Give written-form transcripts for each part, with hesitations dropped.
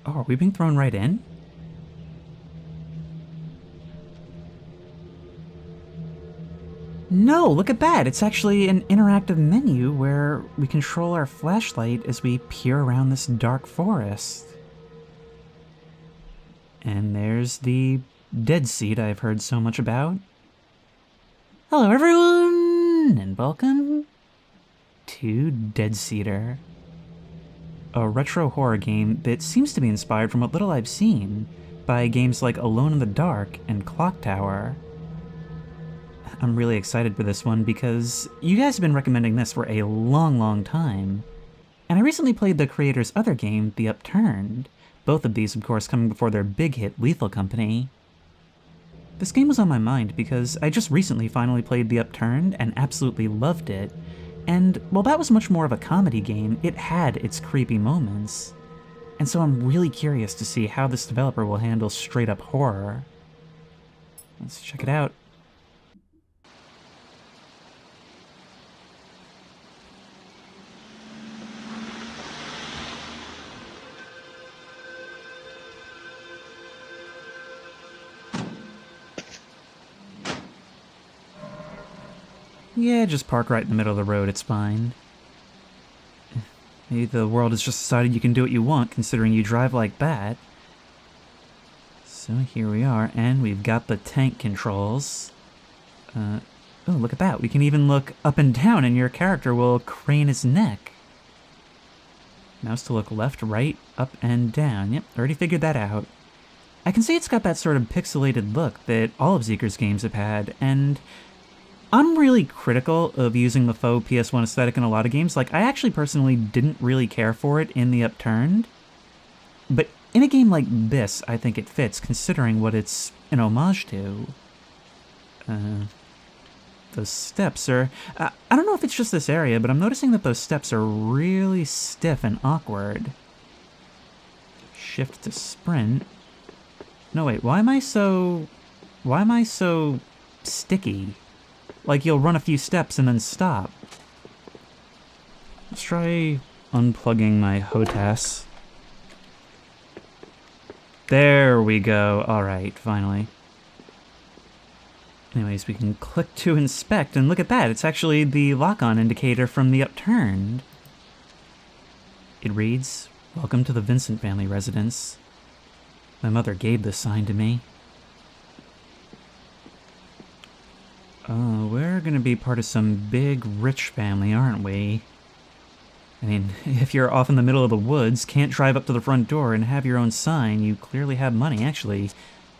Oh, are we being thrown right in? No, look at that! It's actually an interactive menu where we control our flashlight as we peer around this dark forest. And there's the dead seat I've heard so much about. Hello everyone, and welcome to Dead Seater, a retro horror game that seems to be inspired from what little I've seen by games like Alone in the Dark and Clock Tower. I'm really excited for this one because you guys have been recommending this for a long time, and I recently played the creator's other game, The Upturned, both of these of course coming before their big hit Lethal Company. This game was on my mind because I just recently finally played The Upturned and absolutely loved it, and while that was much more of a comedy game, it had its creepy moments. And so I'm really curious to see how this developer will handle straight up horror. Let's check it out. Yeah, just park right in the middle of the road, it's fine. Maybe the world has just decided you can do what you want, considering you drive like that. So here we are, and we've got the tank controls. Oh, look at that. We can even look up and down, and your character will crane his neck. Mouse to look left, right, up, and down. Yep, already figured that out. I can see it's got that sort of pixelated look that all of Zeeker's games have had, and I'm really critical of using the faux PS1 aesthetic in a lot of games. Like, I actually personally didn't really care for it in The Upturned. But in a game like this, I think it fits, considering what it's an homage to. Those steps are... I don't know if it's just this area, but I'm noticing that those steps are really stiff and awkward. Shift to sprint. No, wait, why am I so sticky? Like, you'll run a few steps and then stop. Let's try unplugging my HOTAS. There we go. Alright, finally. Anyways, we can click to inspect, and look at that. It's actually the lock-on indicator from The Upturned. It reads, "Welcome to the Vincent family residence. My mother gave this sign to me." Oh, we're gonna be part of some big, rich family, aren't we? I mean, if you're off in the middle of the woods, can't drive up to the front door and have your own sign, you clearly have money. Actually,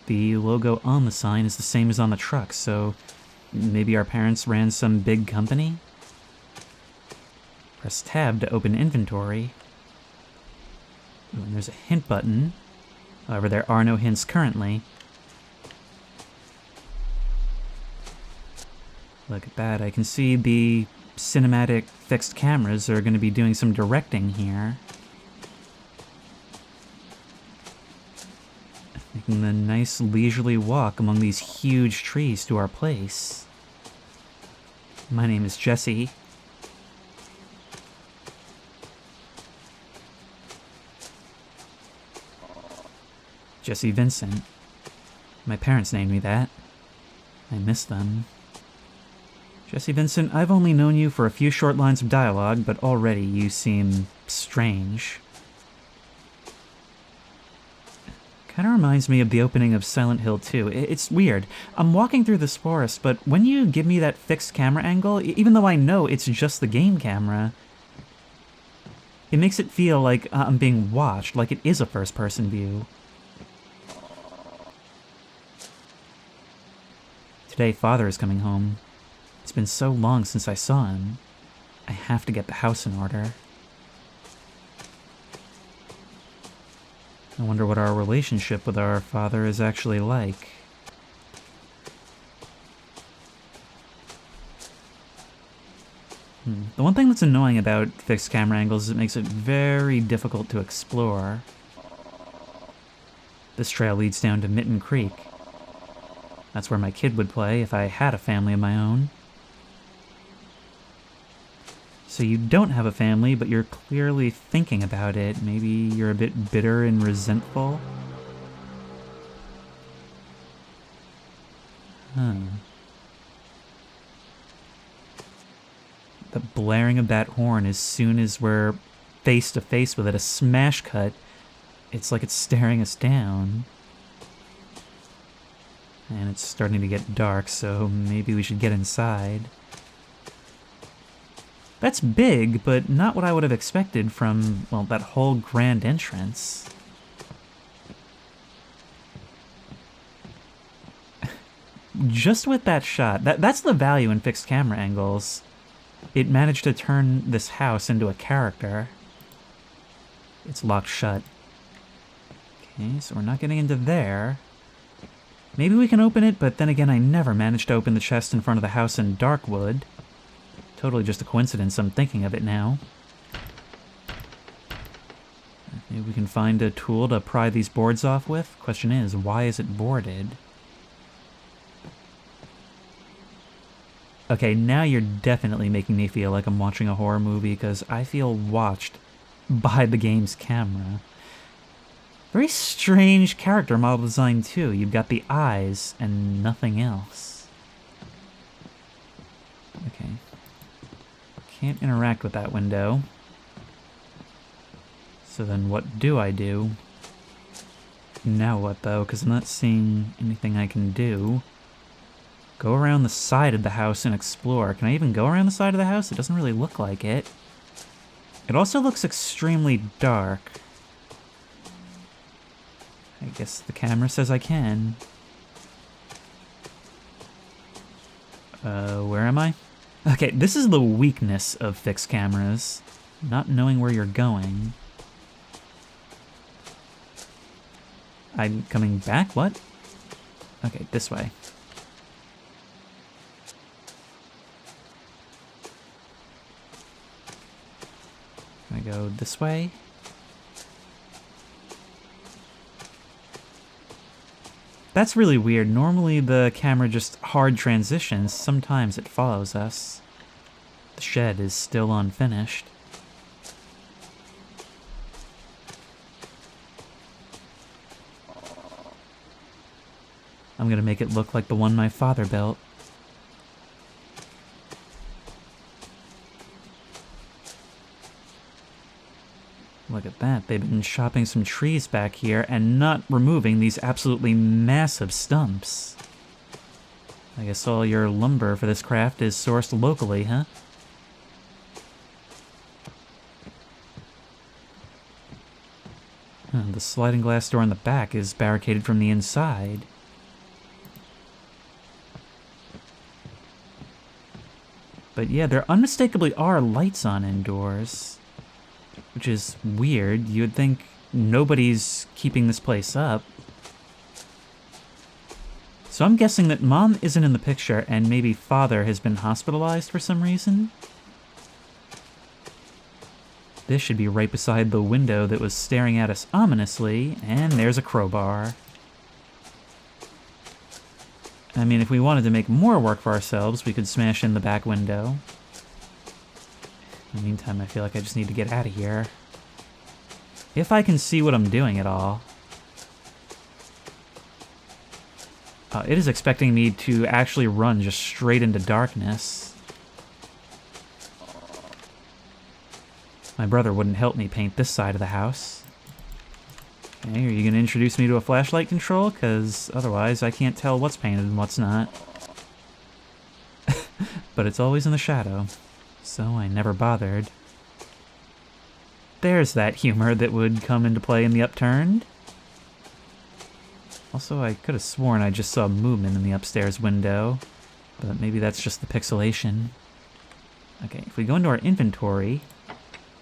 the logo on the sign is the same as on the truck, so maybe our parents ran some big company? Press tab to open inventory. Ooh, and there's a hint button. However, there are no hints currently. Look at that, I can see the cinematic fixed cameras are going to be doing some directing here. Making the nice leisurely walk among these huge trees to our place. My name is Jesse. Jesse Vincent. My parents named me that. I miss them. Jesse Vincent, I've only known you for a few short lines of dialogue, but already you seem strange. Kinda reminds me of the opening of Silent Hill 2. It's weird. I'm walking through this forest, but when you give me that fixed camera angle, even though I know it's just the game camera, it makes it feel like I'm being watched, like it is a first-person view. Today, Father is coming home. It's been so long since I saw him. I have to get the house in order. I wonder what our relationship with our father is actually like. The one thing that's annoying about fixed camera angles is it makes it very difficult to explore. This trail leads down to Mitten Creek. That's where my kid would play if I had a family of my own. So you don't have a family, but you're clearly thinking about it. Maybe you're a bit bitter and resentful? Huh. The blaring of that horn as soon as we're face to face with it, a smash cut. It's like it's staring us down. And it's starting to get dark, so maybe we should get inside. That's big, but not what I would have expected from, well, that whole grand entrance. Just with that shot, that's the value in fixed camera angles. It managed to turn this house into a character. It's locked shut. Okay, so we're not getting into there. Maybe we can open it, but then again, I never managed to open the chest in front of the house in Darkwood. Totally just a coincidence, I'm thinking of it now. Maybe we can find a tool to pry these boards off with. Question is, why is it boarded? Okay, now you're definitely making me feel like I'm watching a horror movie, because I feel watched by the game's camera. Very strange character model design, too. You've got the eyes and nothing else. Okay. Can't interact with that window. So then what do I do? Now what, though? Because I'm not seeing anything I can do. Go around the side of the house and explore. Can I even go around the side of the house? It doesn't really look like it. It also looks extremely dark. I guess the camera says I can. Where am I? Okay, this is the weakness of fixed cameras. Not knowing where you're going. I'm coming back? What? Okay, this way. Can I go this way? That's really weird. Normally the camera just hard transitions. Sometimes it follows us. The shed is still unfinished. I'm gonna make it look like the one my father built. Look at that, they've been chopping some trees back here and not removing these absolutely massive stumps. I guess all your lumber for this craft is sourced locally, huh? The sliding glass door in the back is barricaded from the inside. But yeah, there unmistakably are lights on indoors. Which is weird. You would think nobody's keeping this place up. So I'm guessing that Mom isn't in the picture and maybe Father has been hospitalized for some reason. This should be right beside the window that was staring at us ominously, and there's a crowbar. I mean, if we wanted to make more work for ourselves, we could smash in the back window. In the meantime, I feel like I just need to get out of here. If I can see what I'm doing at all. It is expecting me to actually run just straight into darkness. My brother wouldn't help me paint this side of the house. Okay, are you going to introduce me to a flashlight control? Because otherwise I can't tell what's painted and what's not. But it's always in the shadow. So I never bothered. There's that humor that would come into play in the Upturned. Also, I could have sworn I just saw movement in the upstairs window, but maybe that's just the pixelation. Okay, if we go into our inventory,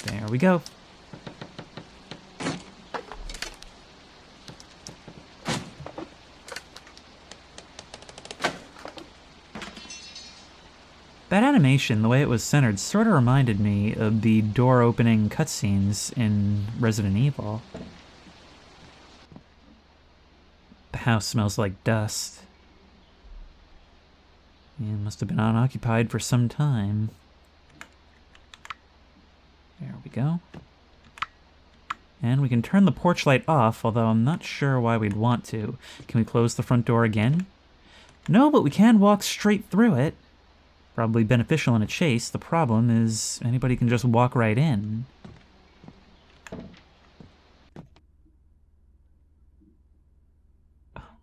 there we go. That animation, the way it was centered, sort of reminded me of the door-opening cutscenes in Resident Evil. The house smells like dust. Yeah, it must have been unoccupied for some time. go. And we can turn the porch light off, although I'm not sure why we'd want to. Can we close the front door again? No, but we can walk straight through it. Probably beneficial in a chase. The problem is anybody can just walk right in.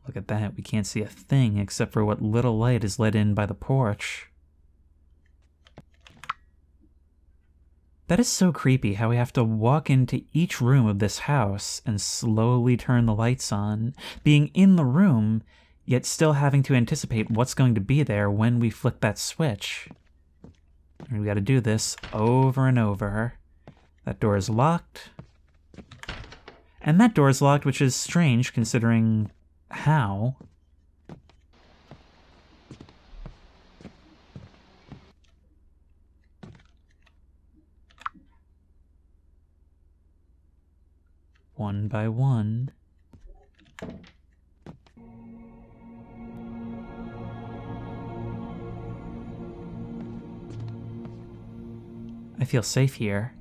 Look at that. We can't see a thing except for what little light is let in by the porch. That is so creepy how we have to walk into each room of this house and slowly turn the lights on, being in the room, yet still having to anticipate what's going to be there when we flick that switch. And we gotta do this over and over. That door is locked. And that door is locked, which is strange considering how. One by one. I feel safe here.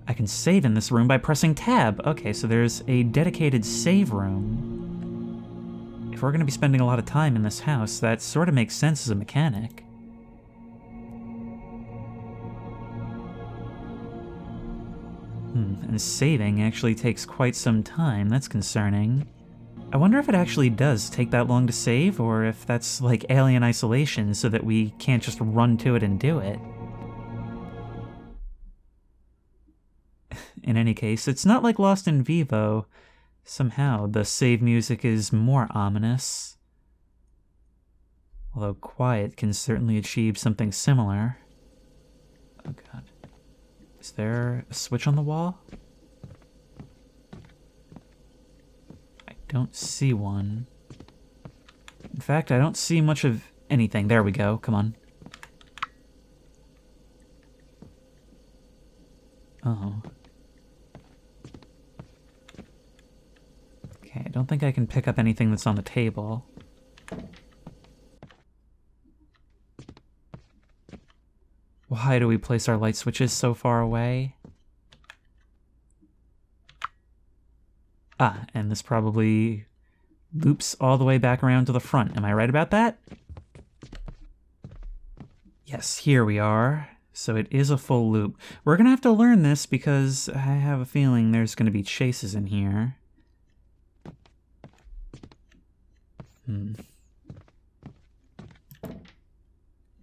I can save in this room by pressing tab. Okay, so there's a dedicated save room. If we're going to be spending a lot of time in this house, that sort of makes sense as a mechanic. And saving actually takes quite some time. That's concerning. I wonder if it actually does take that long to save, or if that's like Alien Isolation so that we can't just run to it and do it. In any case, it's not like Lost in Vivo. Somehow, the save music is more ominous. Although quiet can certainly achieve something similar. Oh god. Is there a switch on the wall? I don't see one. In fact, I don't see much of anything. There we go. Come on. Oh. Okay, I don't think I can pick up anything that's on the table. Why do we place our light switches so far away? Ah, and this probably loops all the way back around to the front. Am I right about that? Yes, here we are. So it is a full loop. We're gonna have to learn this because I have a feeling there's gonna be chases in here.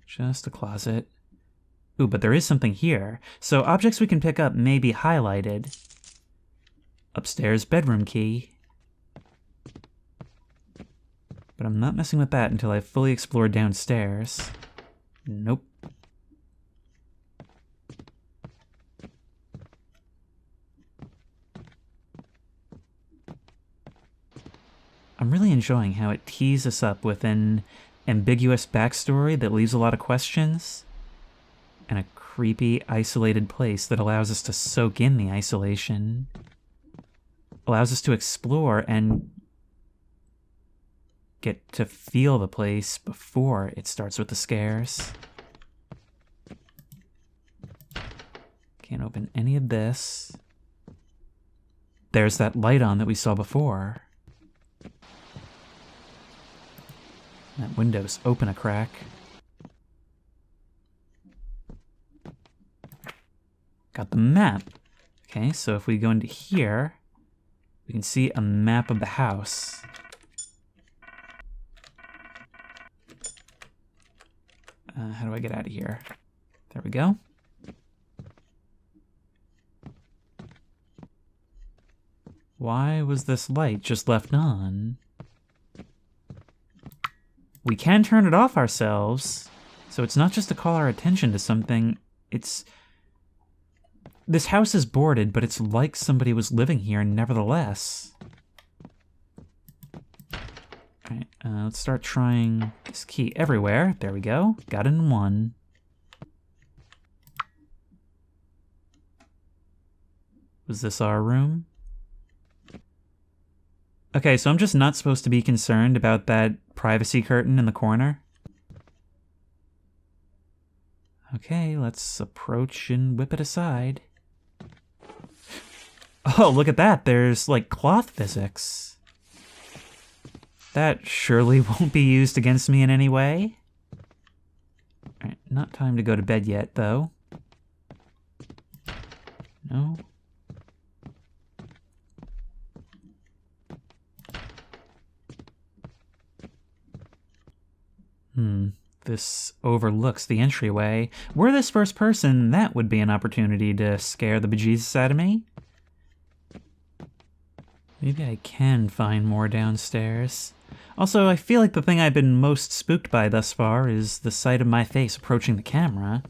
Just a closet. Ooh, but there is something here. So objects we can pick up may be highlighted. Upstairs bedroom key. But I'm not messing with that until I've fully explored downstairs. Nope. I'm really enjoying how it tees us up with an ambiguous backstory that leaves a lot of questions, and a creepy, isolated place that allows us to soak in the isolation, allows us to explore and get to feel the place before it starts with the scares. Can't open any of this. There's that light on that we saw before. That window's open a crack. Got the map. Okay, so if we go into here, we can see a map of the house. How do I get out of here? There we go. Why was this light just left on? We can turn it off ourselves, so it's not just to call our attention to something, it's... This house is boarded, but it's like somebody was living here nevertheless. Alright, let's start trying this key everywhere. There we go. Got it in one. Was this our room? Okay, so I'm just not supposed to be concerned about that privacy curtain in the corner. Okay, let's approach and whip it aside. Oh, look at that. There's, like, cloth physics. That surely won't be used against me in any way. Alright, not time to go to bed yet, though. No. This overlooks the entryway. Were this first person, that would be an opportunity to scare the bejesus out of me. Maybe I can find more downstairs. Also, I feel like the thing I've been most spooked by thus far is the sight of my face approaching the camera.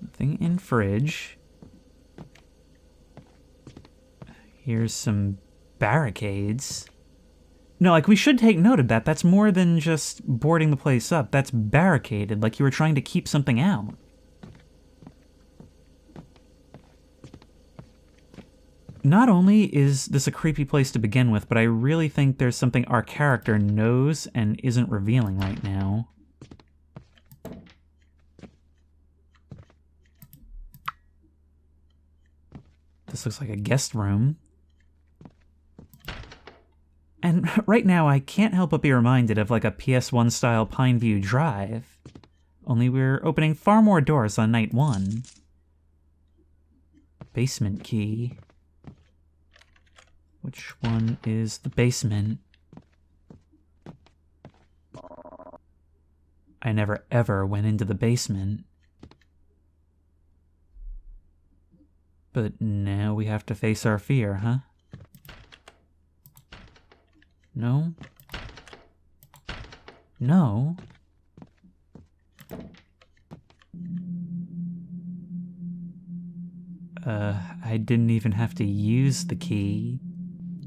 Nothing in fridge. Here's some barricades. No, like, we should take note of that. That's more than just boarding the place up. That's barricaded, like you were trying to keep something out. Not only is this a creepy place to begin with, but I really think there's something our character knows and isn't revealing right now. This looks like a guest room. And right now, I can't help but be reminded of like a PS1 style Pineview Drive. Only we're opening far more doors on night 1. Basement key. Which one is the basement? I never ever went into the basement. But now we have to face our fear, huh? No? No? I didn't even have to use the key.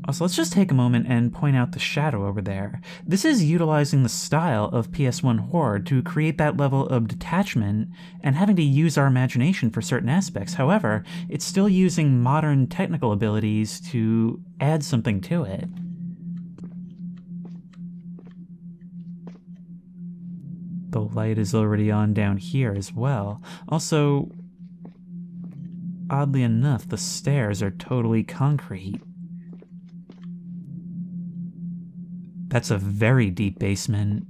Also, let's just take a moment and point out the shadow over there. This is utilizing the style of PS1 horror to create that level of detachment and having to use our imagination for certain aspects. However, it's still using modern technical abilities to add something to it. The light is already on down here as well. Also, oddly enough, the stairs are totally concrete. That's a very deep basement.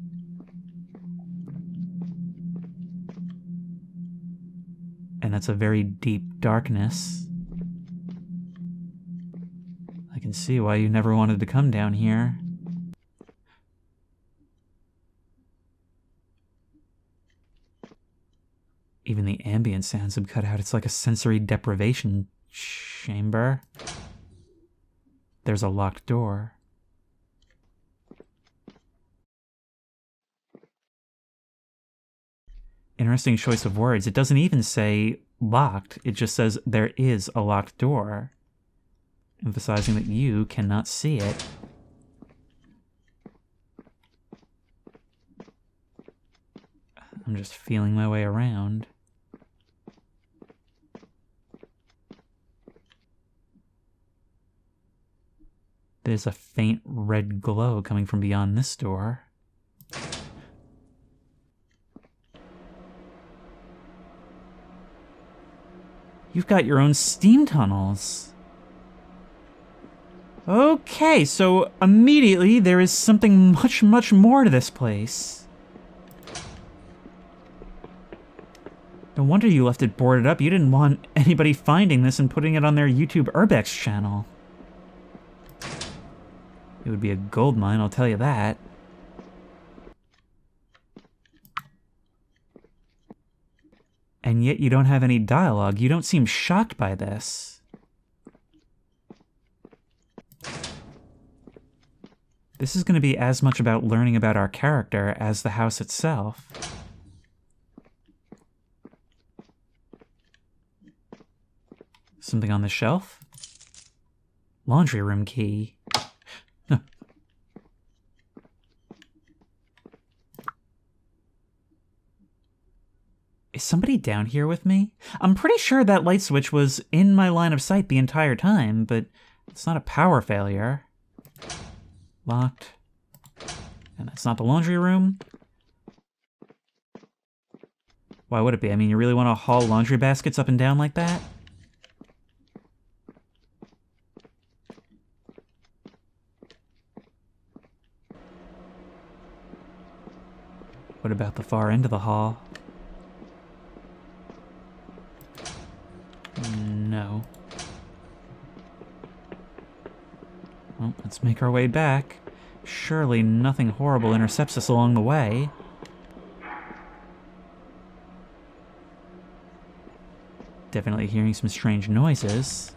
And that's a very deep darkness. I can see why you never wanted to come down here. Even the ambient sounds have cut out. It's like a sensory deprivation chamber. There's a locked door. Interesting choice of words. It doesn't even say locked. It just says there is a locked door, emphasizing that you cannot see it. I'm just feeling my way around. There's a faint red glow coming from beyond this door. You've got your own steam tunnels. Okay, so immediately there is something much, much more to this place. No wonder you left it boarded up. You didn't want anybody finding this and putting it on their YouTube Urbex channel. It would be a gold mine, I'll tell you that. And yet you don't have any dialogue. You don't seem shocked by this. This is going to be as much about learning about our character as the house itself. Something on the shelf? Laundry room key. Is somebody down here with me? I'm pretty sure that light switch was in my line of sight the entire time, but it's not a power failure. Locked. And that's not the laundry room. Why would it be? I mean, you really want to haul laundry baskets up and down like that? What about the far end of the hall? No. Well, let's make our way back. Surely nothing horrible intercepts us along the way. Definitely hearing some strange noises.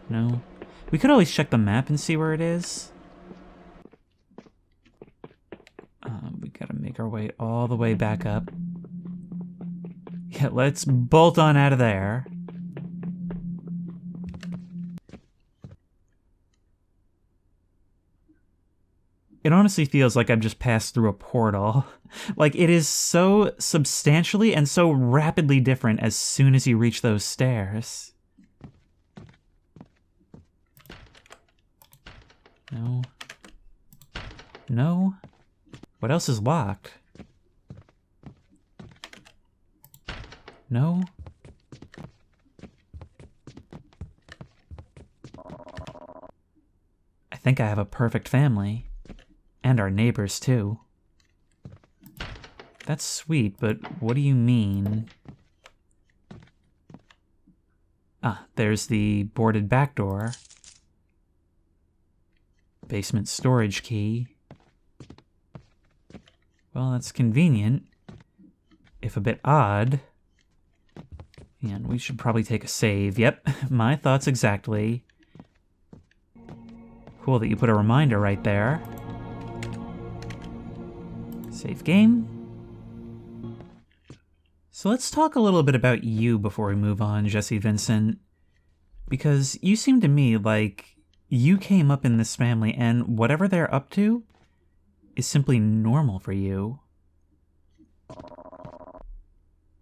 No. We could always check the map and see where it is. We gotta make our way all the way back up. Yeah, let's bolt on out of there. It honestly feels like I've just passed through a portal. Like, it is so substantially and so rapidly different as soon as you reach those stairs. No. No? What else is locked? No? I think I have a perfect family. And our neighbors, too. That's sweet, but what do you mean? Ah, there's the boarded back door. Basement storage key. Well, that's convenient, if a bit odd. And we should probably take a save. Yep, my thoughts exactly. Cool that you put a reminder right there. Save game. So let's talk a little bit about you before we move on, Jesse Vincent. Because you seem to me like you came up in this family and whatever they're up to is simply normal for you.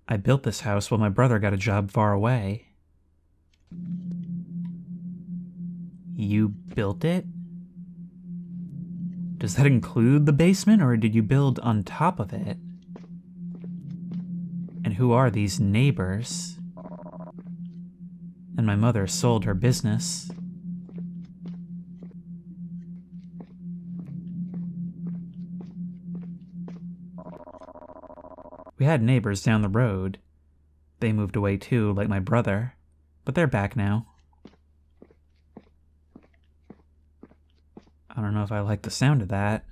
I built this house while my brother got a job far away. You built it? Does that include the basement, or did you build on top of it? And who are these neighbors? And my mother sold her business. We had neighbors down the road. They moved away too, like my brother, but they're back now. I don't know if I like the sound of that.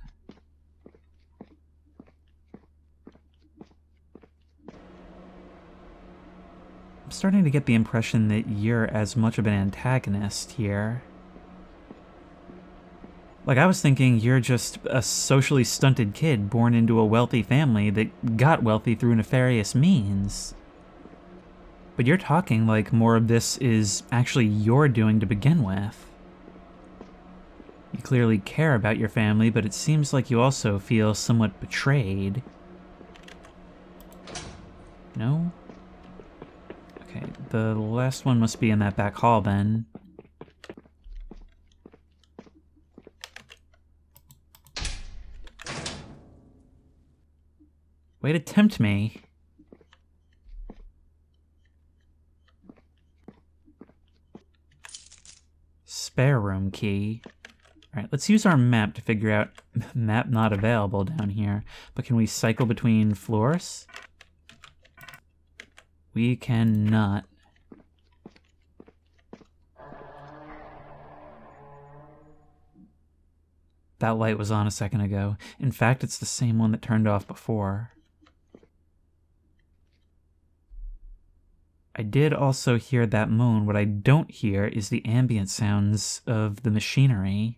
I'm starting to get the impression that you're as much of an antagonist here. Like, I was thinking you're just a socially stunted kid born into a wealthy family that got wealthy through nefarious means. But you're talking like more of this is actually your doing to begin with. You clearly care about your family, but it seems like you also feel somewhat betrayed. No? Okay, the last one must be in that back hall then. Way to tempt me. Spare room key. Alright, let's use our map to figure out... Map not available down here. But can we cycle between floors? We cannot. That light was on a second ago. In fact, it's the same one that turned off before. I did also hear that moan. What I don't hear is the ambient sounds of the machinery.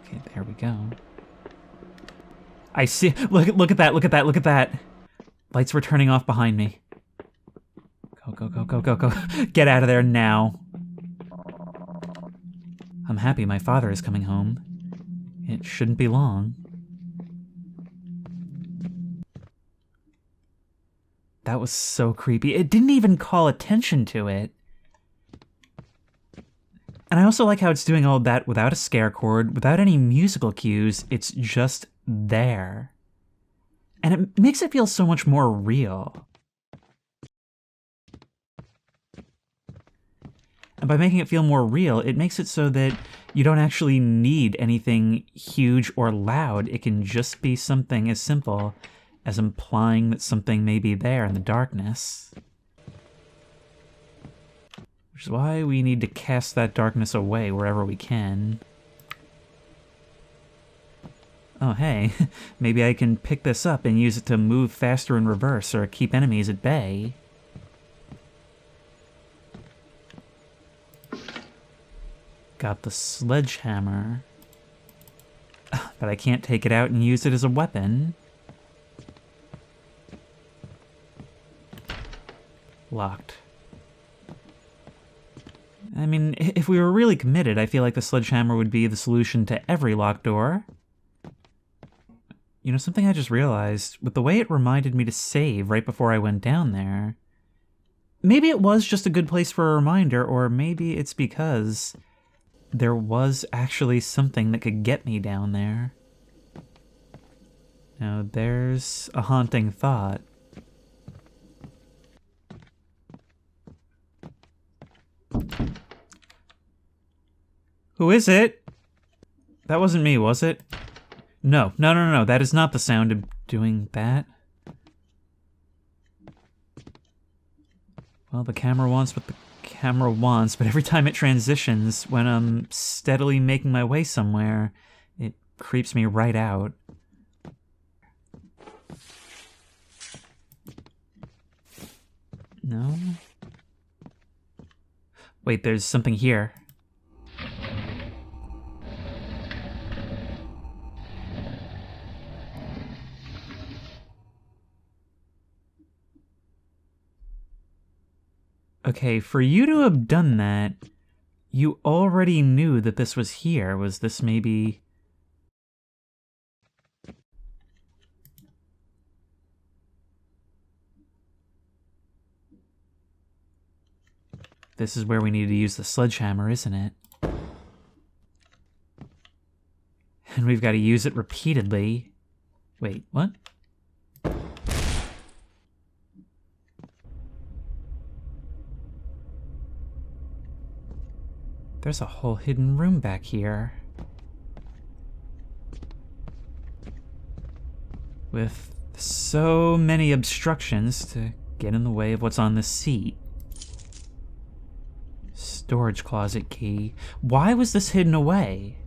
Okay, there we go. I see. Look at that. Look at that. Look at that. Lights were turning off behind me. Go, go, go, go, go, go. Get out of there now. I'm happy my father is coming home. It shouldn't be long. That was so creepy. It didn't even call attention to it. And I also like how it's doing all that without a scare cord, without any musical cues. It's just there. And it makes it feel so much more real. And by making it feel more real, it makes it so that You don't actually need anything huge or loud. It can just be something as simple as implying that something may be there in the darkness. Which is why we need to cast that darkness away wherever we can. Oh hey, maybe I can pick this up and use it to move faster in reverse or keep enemies at bay. Got the sledgehammer. But I can't take it out and use it as a weapon. Locked. I mean, if we were really committed, I feel like the sledgehammer would be the solution to every locked door. You know, something I just realized, with the way it reminded me to save right before I went down there, maybe it was just a good place for a reminder, or maybe it's because there was actually something that could get me down there. Now, there's a haunting thought. Who is it? That wasn't me, was it? No, that is not the sound of doing that. Well, the camera wants what the camera wants, but every time it transitions, when I'm steadily making my way somewhere, it creeps me right out. No? Wait, there's something here. Okay, for you to have done that, you already knew that this was here. Was this maybe... This is where we need to use the sledgehammer, isn't it? And we've got to use it repeatedly. Wait, what? There's a whole hidden room back here. With so many obstructions to get in the way of what's on this seat. Storage closet key. Why was this hidden away?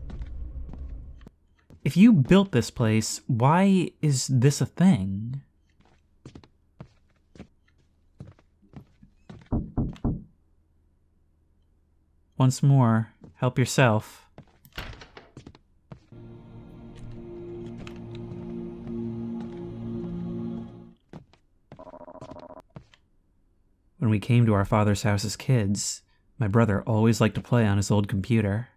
If you built this place, why is this a thing? Once more, help yourself. When we came to our father's house as kids, my brother always liked to play on his old computer.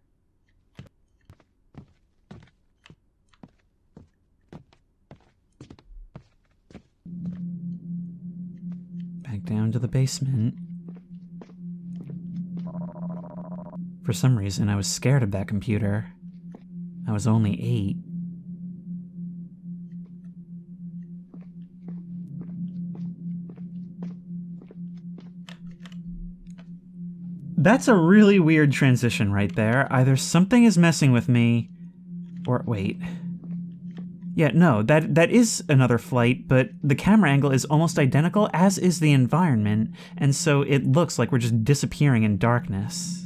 Back down to the basement. For some reason, I was scared of that computer. I was only 8. That's a really weird transition right there. Either something is messing with me, or wait. Yeah, no, that is another flight, but the camera angle is almost identical, as is the environment, and so it looks like we're just disappearing in darkness.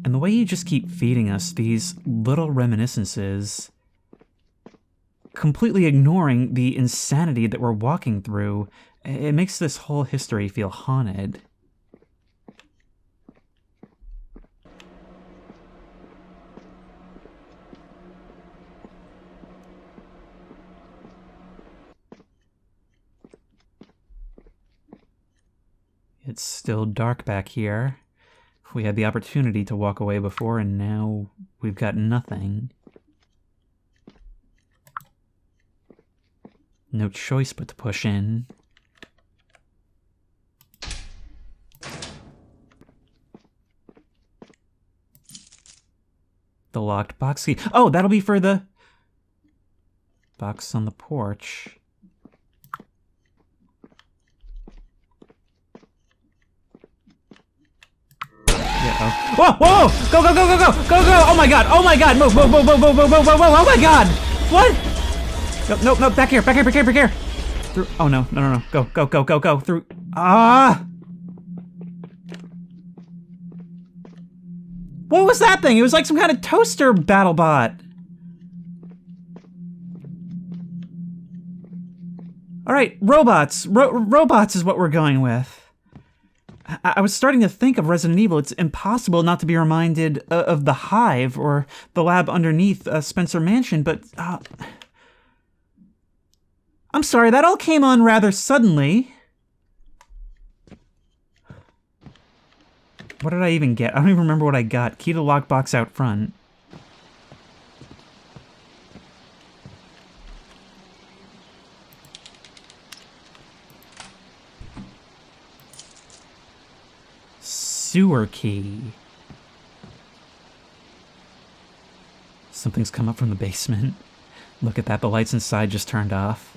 And the way you just keep feeding us these little reminiscences, completely ignoring the insanity that we're walking through, it makes this whole history feel haunted. It's still dark back here. We had the opportunity to walk away before, and now we've got nothing. No choice but to push in. The locked box key. Oh, that'll be for the box on the porch. Uh-oh. Whoa, whoa! Go, go, go, go, go! Go, go! Oh my god! Oh my god! Move, move, move, move, move, move, move, move, move! Oh my god! What? Nope, nope, nope, back here, back here, back here, back here! Through, oh no, no, no, no. Go, go, go, go, go, through. Ah! What was that thing? It was like some kind of toaster battle bot. Alright, robots. Robots is what we're going with. I was starting to think of Resident Evil. It's impossible not to be reminded of the Hive or the lab underneath Spencer Mansion, but... I'm sorry, that all came on rather suddenly. What did I even get? I don't even remember what I got. Key to lockbox out front. Sewer key. Something's come up from the basement. Look at that, the lights inside just turned off.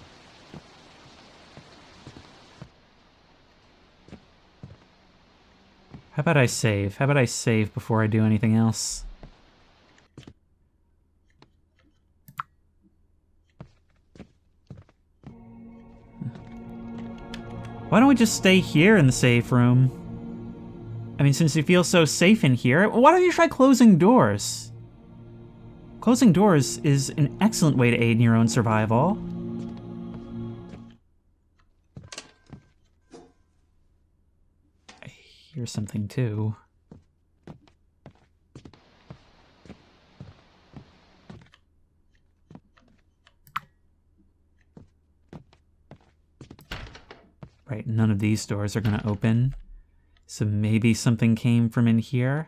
How about I save? How about I save before I do anything else? Why don't we just stay here in the safe room? I mean, since you feel so safe in here, why don't you try closing doors? Closing doors is an excellent way to aid in your own survival. Here's something too. Right, none of these doors are gonna open. So maybe something came from in here.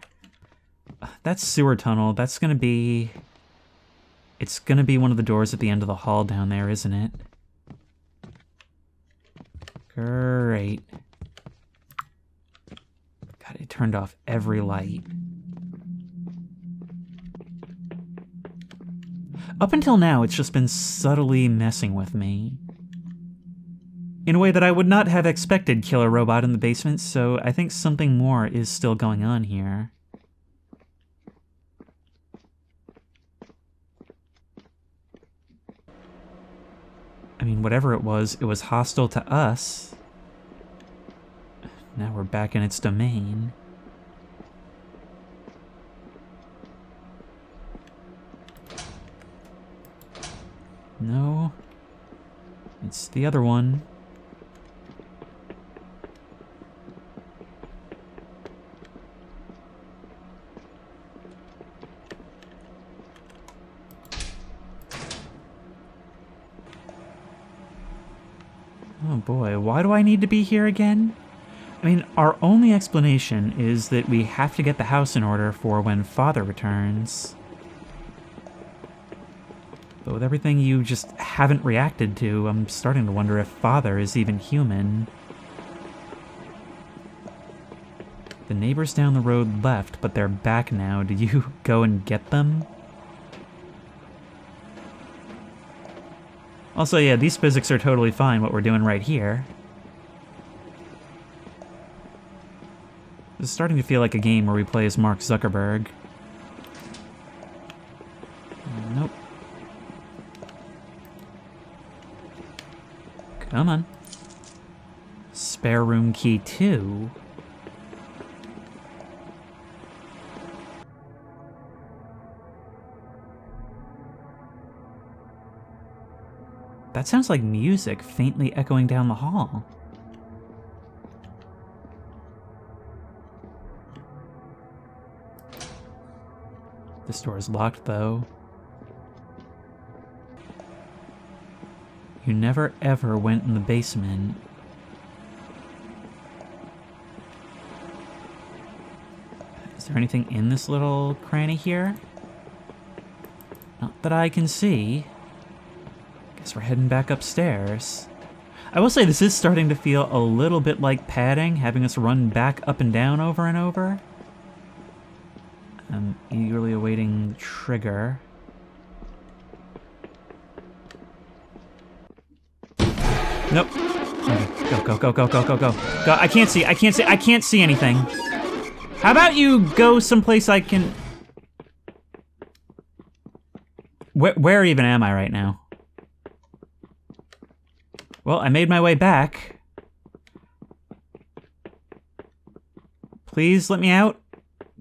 That's sewer tunnel. That's gonna be... It's gonna be one of the doors at the end of the hall down there, isn't it? Great. God, it turned off every light. Up until now, it's just been subtly messing with me. In a way that I would not have expected Killer Robot in the basement, so I think something more is still going on here. I mean, whatever it was hostile to us. Now we're back in its domain. No. It's the other one. Oh boy, why do I need to be here again? I mean, our only explanation is that we have to get the house in order for when Father returns. But with everything you just haven't reacted to, I'm starting to wonder if Father is even human. The neighbors down the road left, but they're back now. Did you go and get them? Also, yeah, these physics are totally fine, what we're doing right here. It's starting to feel like a game where we play as Mark Zuckerberg. Nope. Come on. Spare room key 2. That sounds like music faintly echoing down the hall. This door is locked, though. You never ever went in the basement. Is there anything in this little cranny here? Not that I can see. Guess we're heading back upstairs. I will say this is starting to feel a little bit like padding, having us run back up and down over and over. I'm eagerly awaiting the trigger. Nope. Okay. Go, go, go, go, go, go, go. Go. I can't see anything. How about you go someplace I can... Where even am I right now? Well, I made my way back. Please let me out.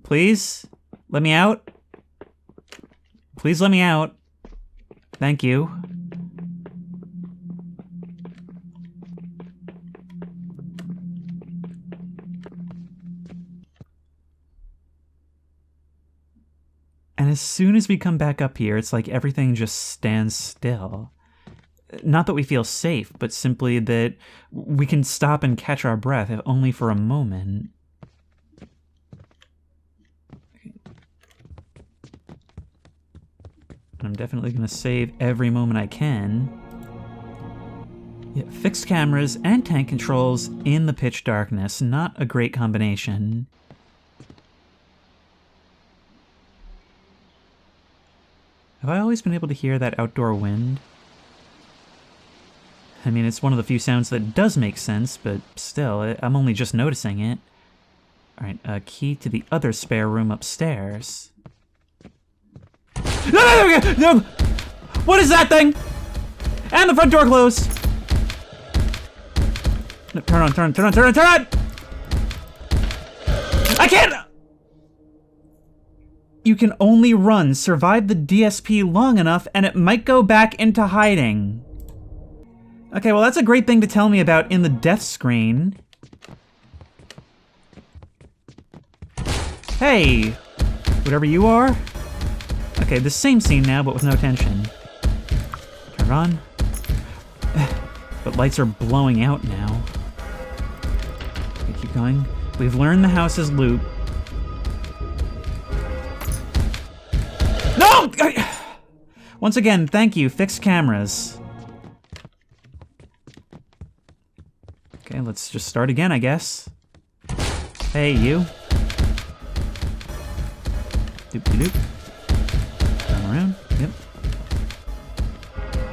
Please let me out. Please let me out. Thank you. And as soon as we come back up here, it's like everything just stands still. Not that we feel safe, but simply that we can stop and catch our breath, if only for a moment. And I'm definitely going to save every moment I can. Yeah, fixed cameras and tank controls in the pitch darkness. Not a great combination. Have I always been able to hear that outdoor wind? I mean, it's one of the few sounds that does make sense, but still, I'm only just noticing it. Alright, a key to the other spare room upstairs. No! What is that thing? And the front door closed! No, turn on! I can't! You can only run, survive the DSP long enough, and it might go back into hiding. Okay, well that's a great thing to tell me about in the death screen. Hey! Whatever you are? Okay, the same scene now, but with no tension. Turn it on. But lights are blowing out now. Okay, keep going. We've learned the house's loop. No! Once again, thank you, fixed cameras. Okay, let's just start again, I guess. Hey, you. Doop-de-doop. Turn around, yep.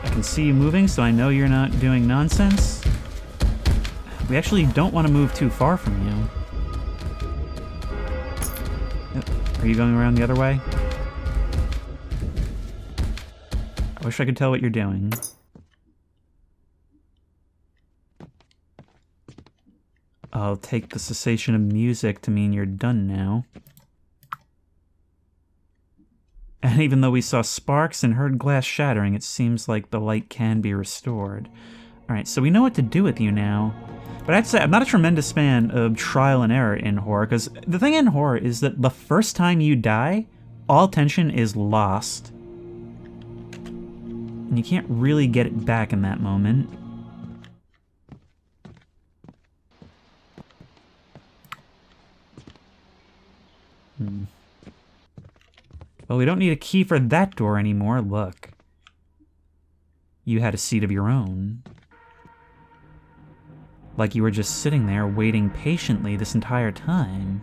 I can see you moving, so I know you're not doing nonsense. We actually don't want to move too far from you. Yep. Are you going around the other way? I wish I could tell what you're doing. I'll take the cessation of music to mean you're done now. And even though we saw sparks and heard glass shattering, it seems like the light can be restored. Alright, so we know what to do with you now. But I'd say I'm not a tremendous fan of trial and error in horror, because the thing in horror is that the first time you die, all tension is lost. And you can't really get it back in that moment. Well, we don't need a key for that door anymore, look. You had a seat of your own. Like you were just sitting there waiting patiently this entire time.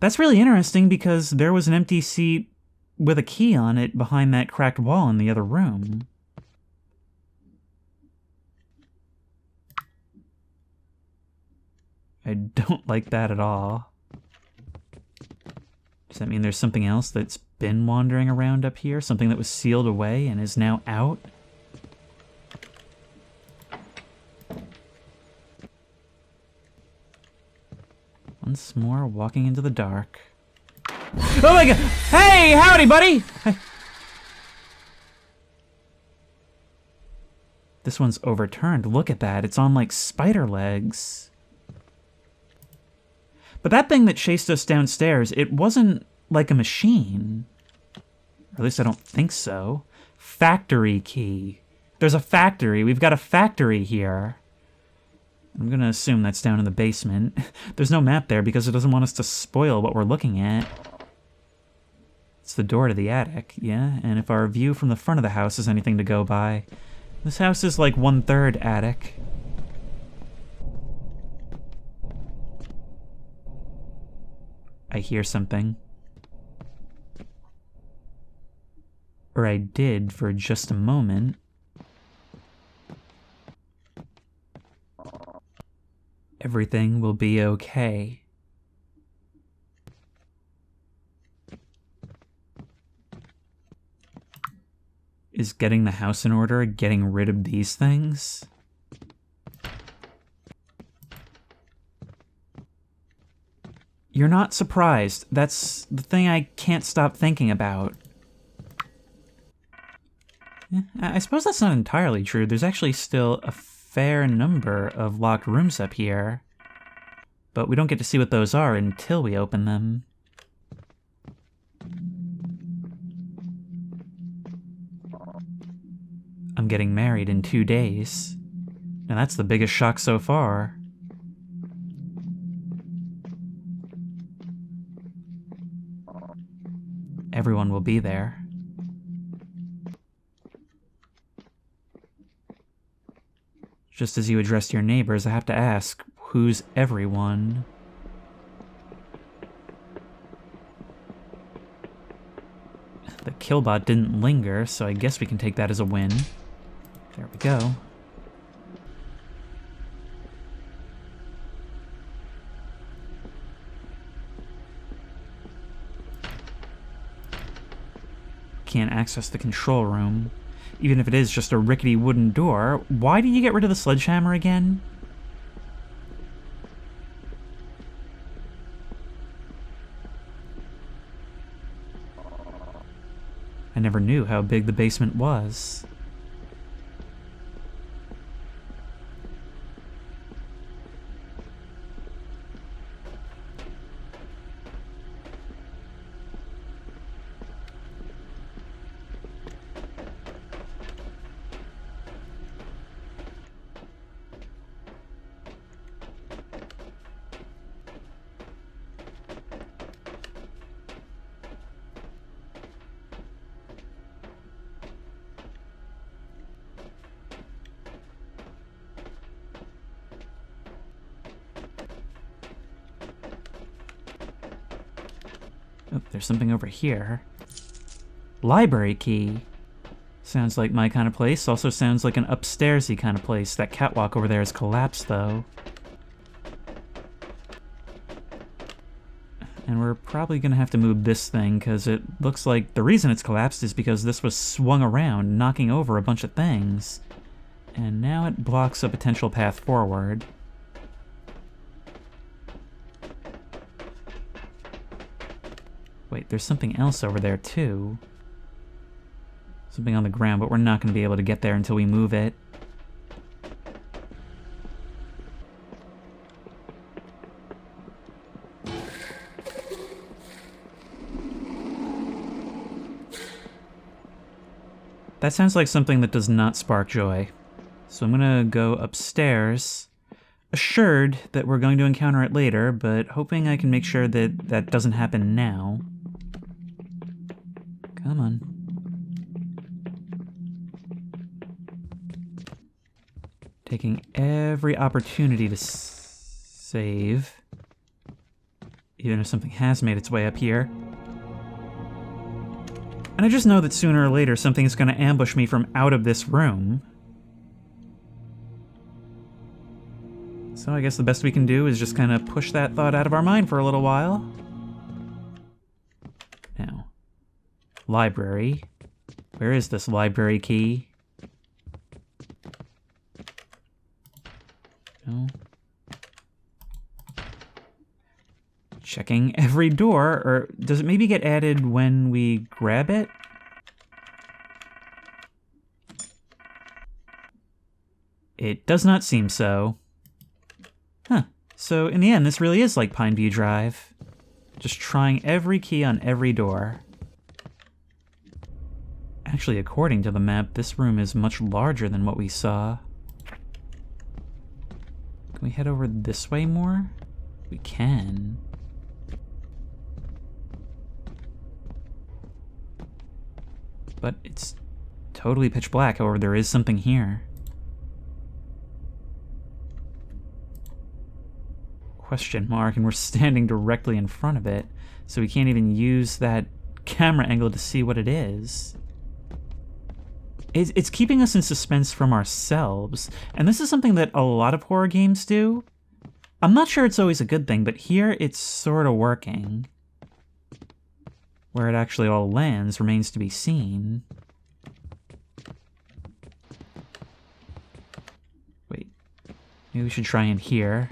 That's really interesting because there was an empty seat with a key on it behind that cracked wall in the other room. I don't like that at all. Does that mean there's something else that's been wandering around up here? Something that was sealed away and is now out? Once more, walking into the dark. Oh my god! Hey, howdy, buddy! This one's overturned. Look at that. It's on, like, spider legs. But that thing that chased us downstairs, it wasn't like a machine. Or at least I don't think so. Factory key. There's a factory. We've got a factory here. I'm gonna assume that's down in the basement. There's no map there because it doesn't want us to spoil what we're looking at. It's the door to the attic, yeah? And if our view from the front of the house is anything to go by, this house is like 1/3 attic. I hear something. Or I did for just a moment. Everything will be okay. is getting the house in order, getting rid of these things. You're not surprised. That's the thing I can't stop thinking about. I suppose that's not entirely true. There's actually still a fair number of locked rooms up here. But we don't get to see what those are until we open them. I'm getting married in 2 days. Now that's the biggest shock so far. Everyone will be there. Just as you addressed your neighbors, I have to ask, who's everyone? The killbot didn't linger, so I guess we can take that as a win. There we go. Can't access the control room. Even if it is just a rickety wooden door, why did you get rid of the sledgehammer again? I never knew how big the basement was. Oh, there's something over here. Library key. Sounds like my kind of place. Also sounds like an upstairsy kind of place. That catwalk over there is collapsed, though. And we're probably gonna have to move this thing, because it looks like the reason it's collapsed is because this was swung around, knocking over a bunch of things. And now it blocks a potential path forward. Wait, there's something else over there, too. Something on the ground, but we're not going to be able to get there until we move it. That sounds like something that does not spark joy. So I'm going to go upstairs, assured that we're going to encounter it later, but hoping I can make sure that that doesn't happen now. Come on. Taking every opportunity to save, even if something has made its way up here. And I just know that sooner or later something is going to ambush me from out of this room. So I guess the best we can do is just kind of push that thought out of our mind for a little while. Now, library. Where is this library key? No. Checking every door, or does it maybe get added when we grab it? It does not seem so. Huh. So in the end, this really is like Pineview Drive. Just trying every key on every door. Actually, according to the map, this room is much larger than what we saw. Can we head over this way more? We can. But it's totally pitch black, however, there is something here. Question mark, and we're standing directly in front of it, so we can't even use that camera angle to see what it is. It's keeping us in suspense from ourselves, and this is something that a lot of horror games do. I'm not sure it's always a good thing, but here it's sort of working. Where it actually all lands remains to be seen. Maybe we should try in here.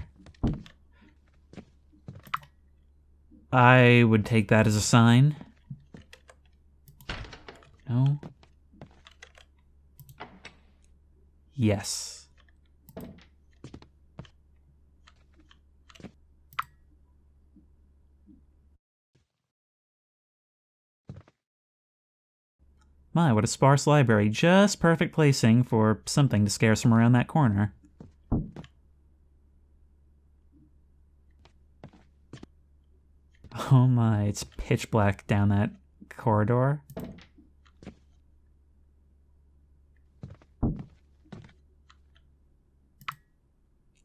I would take that as a sign. No. Yes. My, what a sparse library. Just perfect placing for something to scare us from around that corner. Oh my, it's pitch black down that corridor.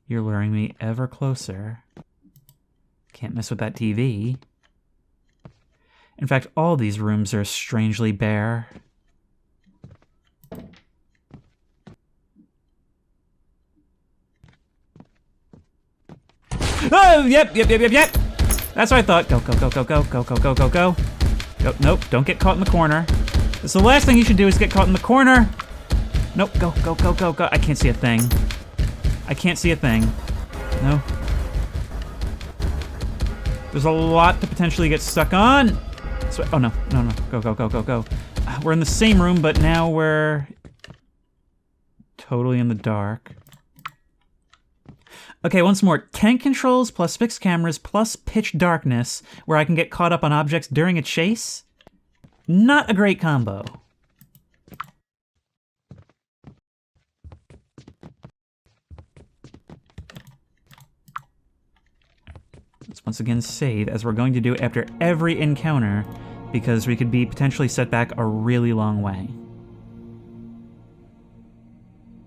You're luring me ever closer. Can't mess with that TV. In fact, all these rooms are strangely bare. Oh, yep. That's what I thought. Go. Go. Nope, don't get caught in the corner. That's the last thing you should do is get caught in the corner. Nope, go. I can't see a thing. No. There's a lot to potentially get stuck on. So, oh, no. Go. We're in the same room, but now we're totally in the dark. Okay, once more. Tank controls plus fixed cameras plus pitch darkness, where I can get caught up on objects during a chase? Not a great combo. Let's once again save, as we're going to do after every encounter, because we could be potentially set back a really long way.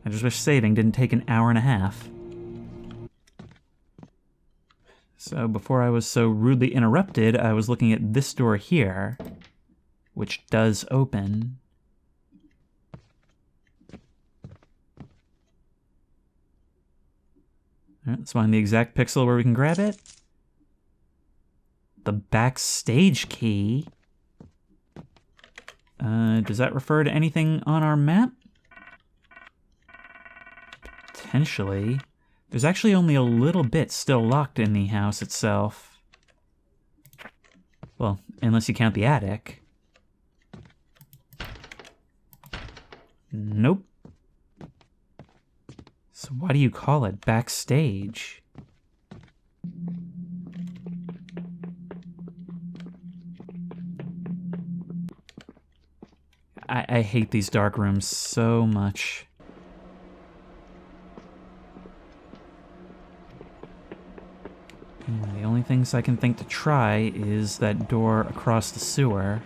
I just wish saving didn't take an hour and a half. So before I was so rudely interrupted, I was looking at this door here, which does open. All right, let's find the exact pixel where we can grab it. The Backstage key. Does that refer to anything on our map? Potentially. There's actually only a little bit still locked in the house itself. Well, unless you count the attic. Nope. So why do you call it Backstage? I hate these dark rooms so much. The only things I can think to try is that door across the sewer.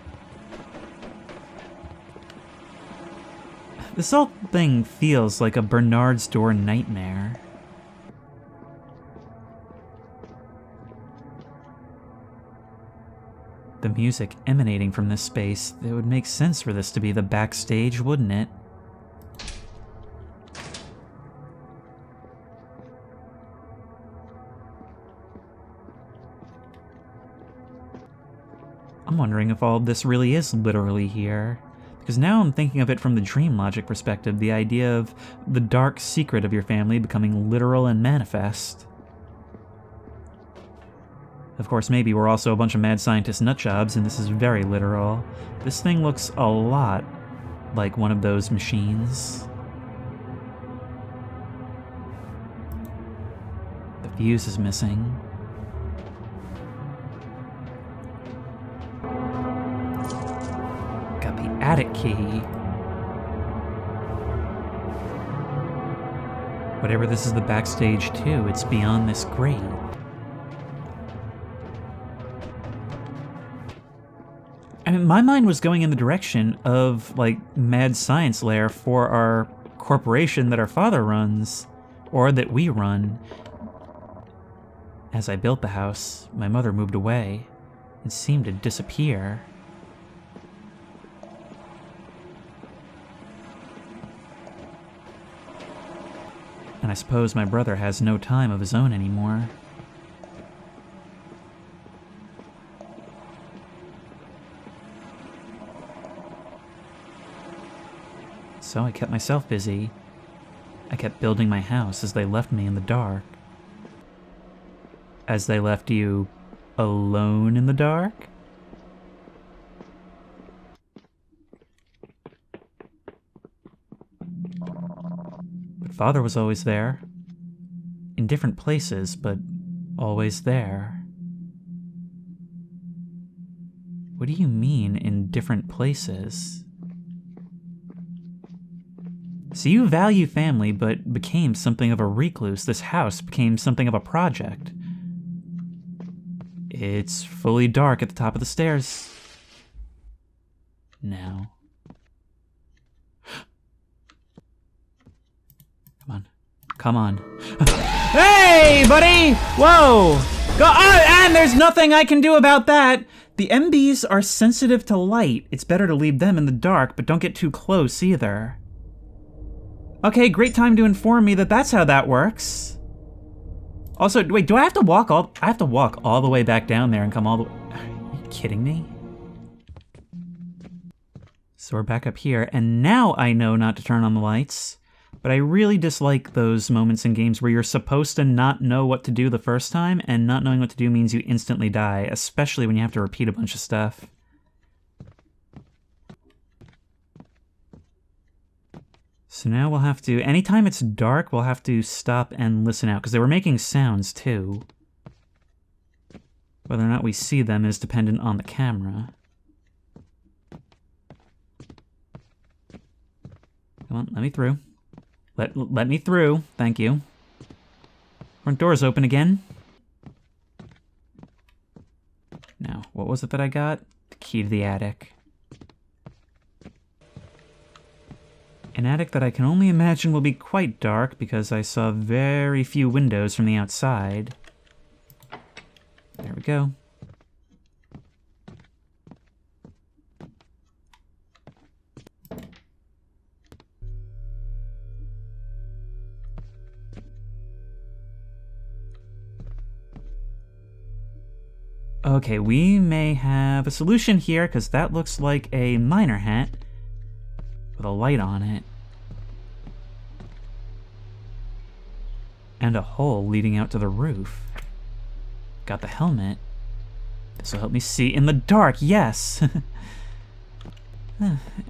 This whole thing feels like a Bernard's door nightmare. The music emanating from this space, it would make sense for this to be the Backstage, wouldn't it? I'm wondering if all of this really is literally here. Because now I'm thinking of it from the dream logic perspective, the idea of the dark secret of your family becoming literal and manifest. Of course, maybe we're also a bunch of mad scientist nutjobs and this is very literal. This thing looks a lot like one of those machines. The fuse is missing. Got the attic key. Whatever this is the Backstage to, it's beyond this grate. I mean, my mind was going in the direction of, like, mad science lair for our corporation that our father runs, or that we run. As I built the house, my mother moved away and seemed to disappear. And I suppose my brother has no time of his own anymore. So I kept myself busy. I kept building my house as they left me in the dark. As they left you alone in the dark? But Father was always there. In different places, but always there. What do you mean, in different places? So you value family, but became something of a recluse. This house became something of a project. It's fully dark at the top of the stairs now. Come on. Come on. Hey, buddy! Whoa! Go! Oh, and there's nothing I can do about that! The MBs are sensitive to light. It's better to leave them in the dark, but don't get too close either. Okay, great time to inform me that that's how that works. Also, wait, do I have to walk all the way back down there and come all the way? Are you kidding me? So we're back up here, and now I know not to turn on the lights. But I really dislike those moments in games where you're supposed to not know what to do the first time, and not knowing what to do means you instantly die, especially when you have to repeat a bunch of stuff. So now we'll have to, anytime it's dark, we'll have to stop and listen out, because they were making sounds too. Whether or not we see them is dependent on the camera. Come on, let me through. Let me through, thank you. Front door's open again. Now, what was it that I got? The key to the attic. An attic that I can only imagine will be quite dark because I saw very few windows from the outside. There we go. Okay, we may have a solution here, because that looks like a miner hat with a light on it. And a hole leading out to the roof. Got the helmet. This will help me see in the dark, yes!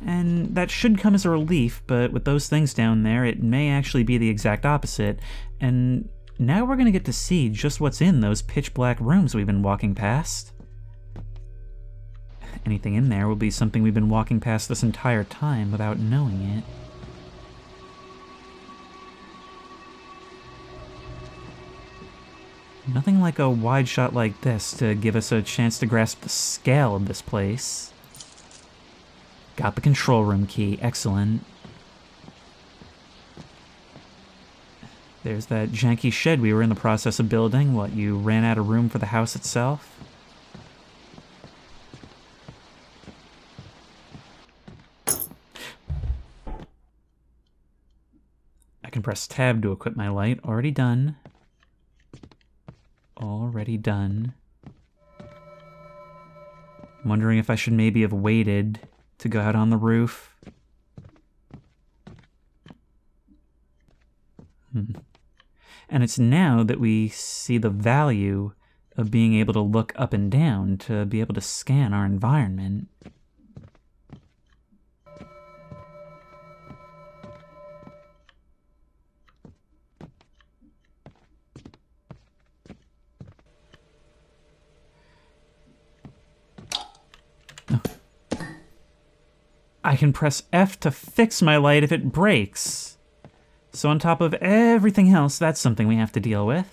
And that should come as a relief, but with those things down there, it may actually be the exact opposite. And now we're gonna get to see just what's in those pitch-black rooms we've been walking past. Anything in there will be something we've been walking past this entire time without knowing it. Nothing like a wide shot like this to give us a chance to grasp the scale of this place. Got the control room key, excellent. There's that janky shed we were in the process of building. What, you ran out of room for the house itself? I can press tab to equip my light. Already done. Already done. I'm wondering if I should maybe have waited to go out on the roof. And it's now that we see the value of being able to look up and down to be able to scan our environment. I can press F to fix my light if it breaks. So on top of everything else, that's something we have to deal with.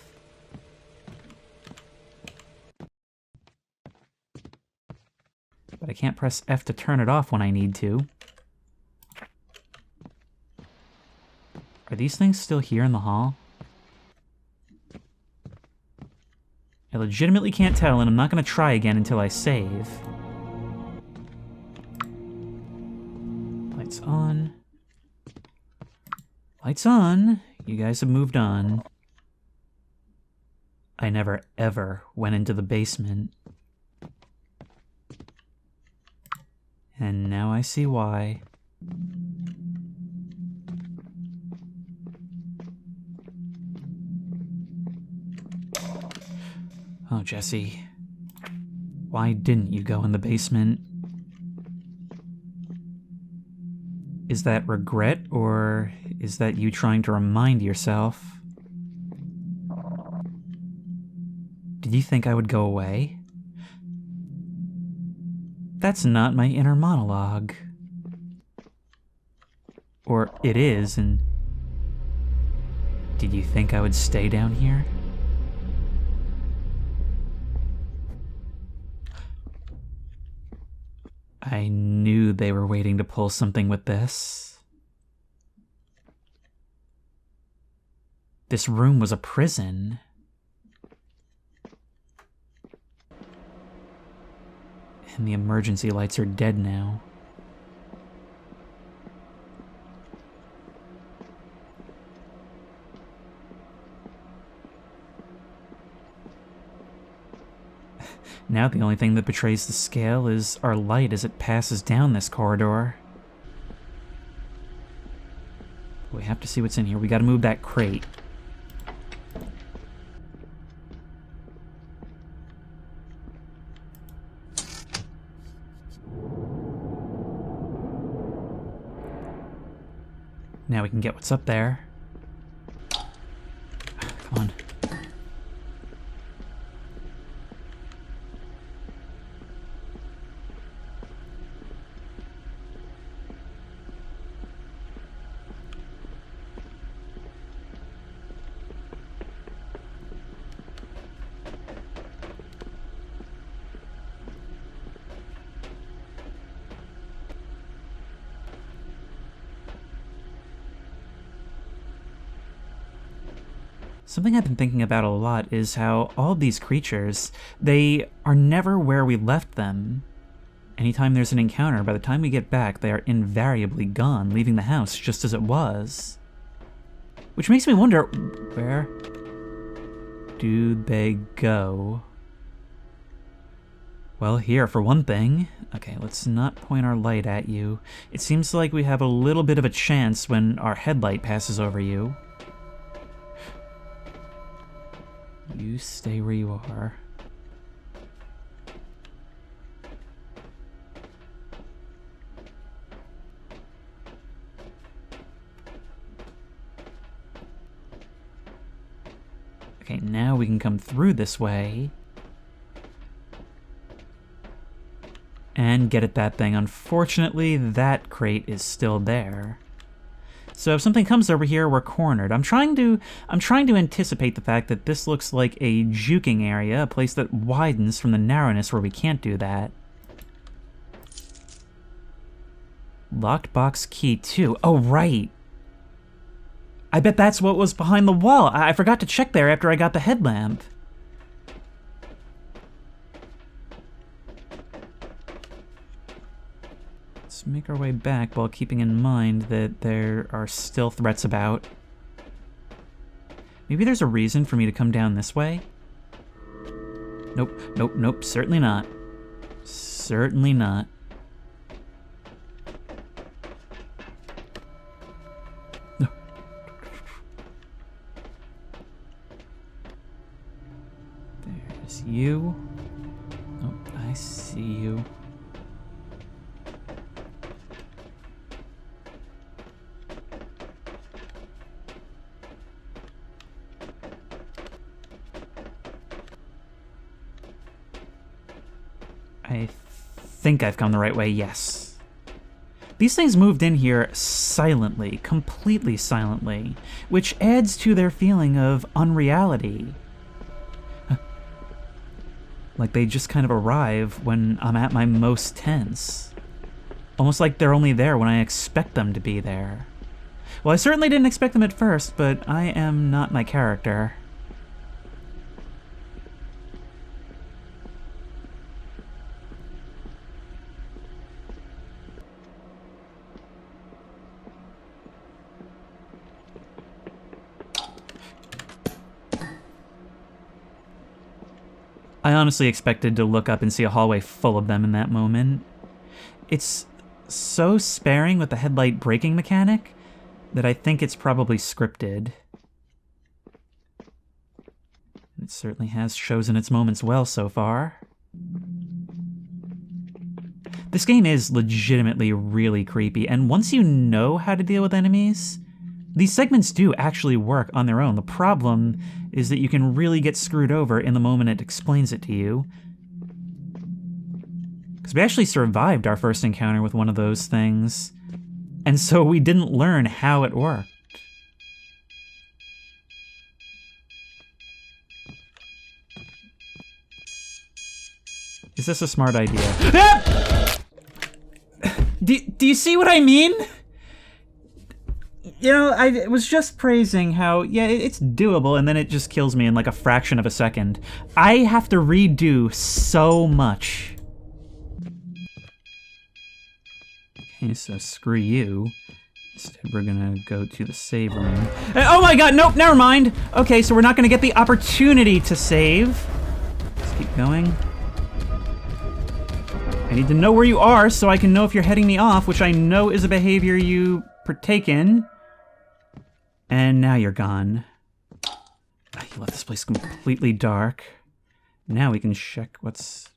But I can't press F to turn it off when I need to. Are these things still here in the hall? I legitimately can't tell, and I'm not going to try again until I save. Lights on. Lights on. You guys have moved on. I never, ever went into the basement. And now I see why. Oh, Jesse. Why didn't you go in the basement? Is that regret, or is that you trying to remind yourself? Did you think I would go away? That's not my inner monologue. Or it is, and did you think I would stay down here? I knew they were waiting to pull something with this. This room was a prison. And the emergency lights are dead now. Now the only thing that betrays the scale is our light as it passes down this corridor. We have to see what's in here. We gotta move that crate. Now we can get what's up there. Come on. Something I've been thinking about a lot is how all of these creatures, they are never where we left them. Anytime there's an encounter, by the time we get back, they are invariably gone, leaving the house just as it was. Which makes me wonder, where do they go? Well, here, for one thing. Okay, let's not point our light at you. It seems like we have a little bit of a chance when our headlight passes over you. You stay where you are. Okay, now we can come through this way. And get at that thing. Unfortunately, that crate is still there. So if something comes over here, we're cornered. I'm trying to anticipate the fact that this looks like a juking area, a place that widens from the narrowness where we can't do that. Locked box key 2. Oh, right. I bet that's what was behind the wall. I forgot to check there after I got the headlamp. Let's make our way back while keeping in mind that there are still threats about. Maybe there's a reason for me to come down this way? Nope, nope, nope, certainly not. Certainly not. No. There's you. Oh, I see you. I think I've come the right way, yes. These things moved in here silently, completely silently, which adds to their feeling of unreality. Like they just kind of arrive when I'm at my most tense. Almost like they're only there when I expect them to be there. Well, I certainly didn't expect them at first, but I am not my character. I honestly expected to look up and see a hallway full of them in that moment. It's so sparing with the headlight braking mechanic that I think it's probably scripted. It certainly has chosen its moments well so far. This game is legitimately really creepy, and once you know how to deal with enemies, these segments do actually work on their own. The problem is that you can really get screwed over in the moment it explains it to you. Because we actually survived our first encounter with one of those things, and so we didn't learn how it worked. Is this a smart idea? Ah! Do you see what I mean? You know, I was just praising how, yeah, it's doable, and then it just kills me in like a fraction of a second. I have to redo so much. Okay, so screw you. Instead, we're gonna go to the save room. Oh my god, nope, never mind! Okay, so we're not gonna get the opportunity to save. Let's keep going. I need to know where you are so I can know if you're heading me off, which I know is a behavior you partake in. And now you're gone. You left this place completely dark. Now we can check what's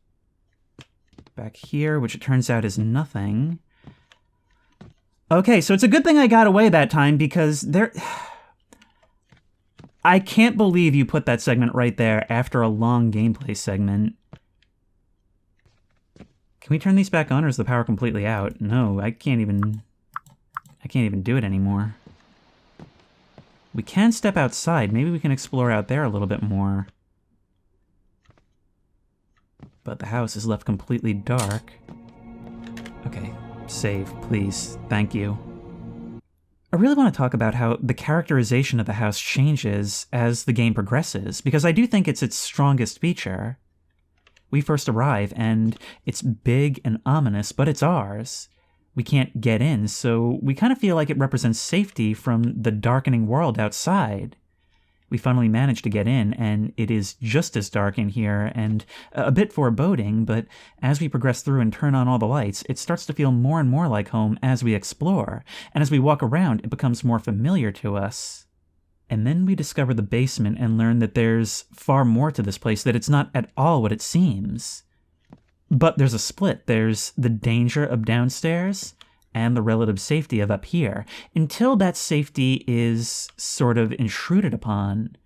back here, which it turns out is nothing. Okay, so it's a good thing I got away that time, because there... I can't believe you put that segment right there after a long gameplay segment. Can we turn these back on, or is the power completely out? No, I can't even do it anymore. We can step outside. Maybe we can explore out there a little bit more. But the house is left completely dark. Okay, save, please. Thank you. I really want to talk about how the characterization of the house changes as the game progresses, because I do think it's its strongest feature. We first arrive, and it's big and ominous, but it's ours. We can't get in, so we kind of feel like it represents safety from the darkening world outside. We finally manage to get in, and it is just as dark in here, and a bit foreboding, but as we progress through and turn on all the lights, it starts to feel more and more like home as we explore, and as we walk around, it becomes more familiar to us. And then we discover the basement and learn that there's far more to this place, that it's not at all what it seems. But there's a split. There's the danger of downstairs and the relative safety of up here, until that safety is sort of intruded upon.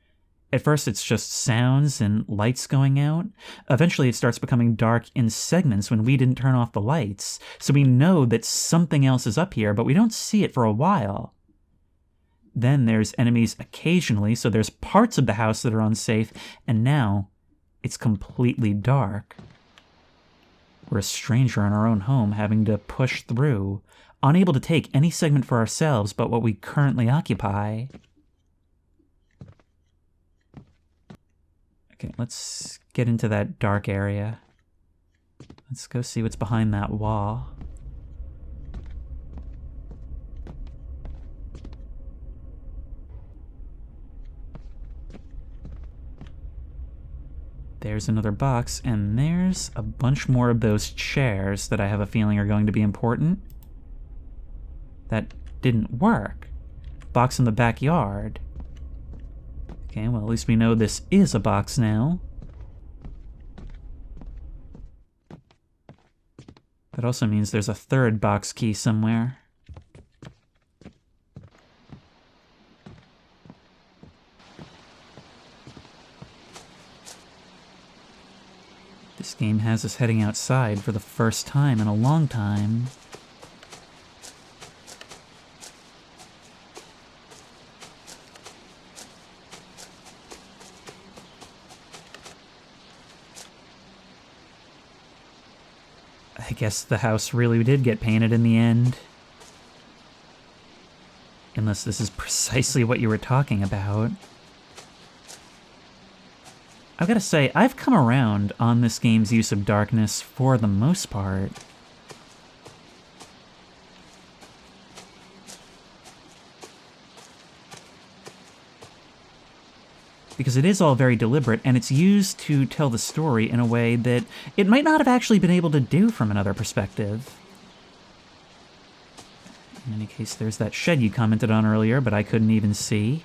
At first it's just sounds and lights going out. Eventually it starts becoming dark in segments when we didn't turn off the lights, so we know that something else is up here, but we don't see it for a while. Then there's enemies occasionally, so there's parts of the house that are unsafe, and now it's completely dark. We're a stranger in our own home, having to push through, unable to take any segment for ourselves but what we currently occupy. Okay, let's get into that dark area. Let's go see what's behind that wall. There's another box, and there's a bunch more of those chairs that I have a feeling are going to be important. That didn't work. Box in the backyard. Okay, well, at least we know this is a box now. That also means there's a third box key somewhere. This game has us heading outside for the first time in a long time. I guess the house really did get painted in the end. Unless this is precisely what you were talking about. I've got to say, I've come around on this game's use of darkness for the most part. Because it is all very deliberate, and it's used to tell the story in a way that it might not have actually been able to do from another perspective. In any case, there's that shed you commented on earlier, but I couldn't even see.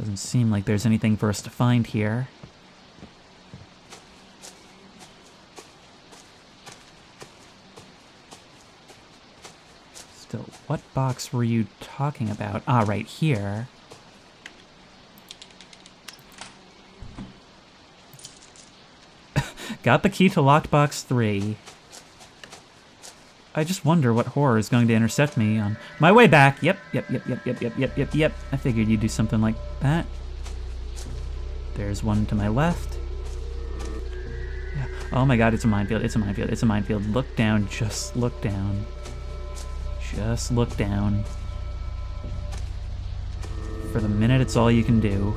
Doesn't seem like there's anything for us to find here. Still, what box were you talking about? Ah, right here. Got the key to locked box 3. I just wonder what horror is going to intercept me on my way back. Yep. I figured you'd do something like that. There's one to my left. Yeah. Oh my god, it's a minefield. It's a minefield. It's a minefield. Look down. Just look down. Just look down. For the minute, it's all you can do.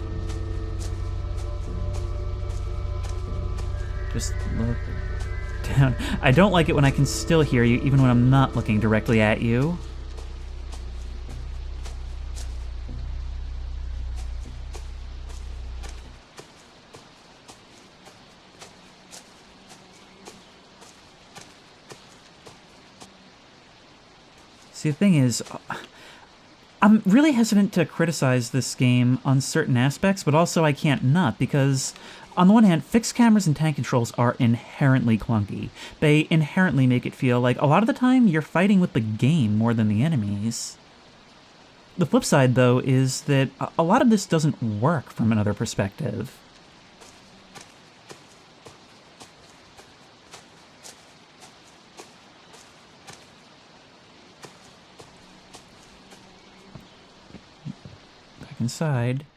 Just look down. I don't like it when I can still hear you, even when I'm not looking directly at you. See, the thing is, I'm really hesitant to criticize this game on certain aspects, but also I can't not, because on the one hand, fixed cameras and tank controls are inherently clunky. They inherently make it feel like a lot of the time you're fighting with the game more than the enemies. The flip side, though, is that a lot of this doesn't work from another perspective. Back inside.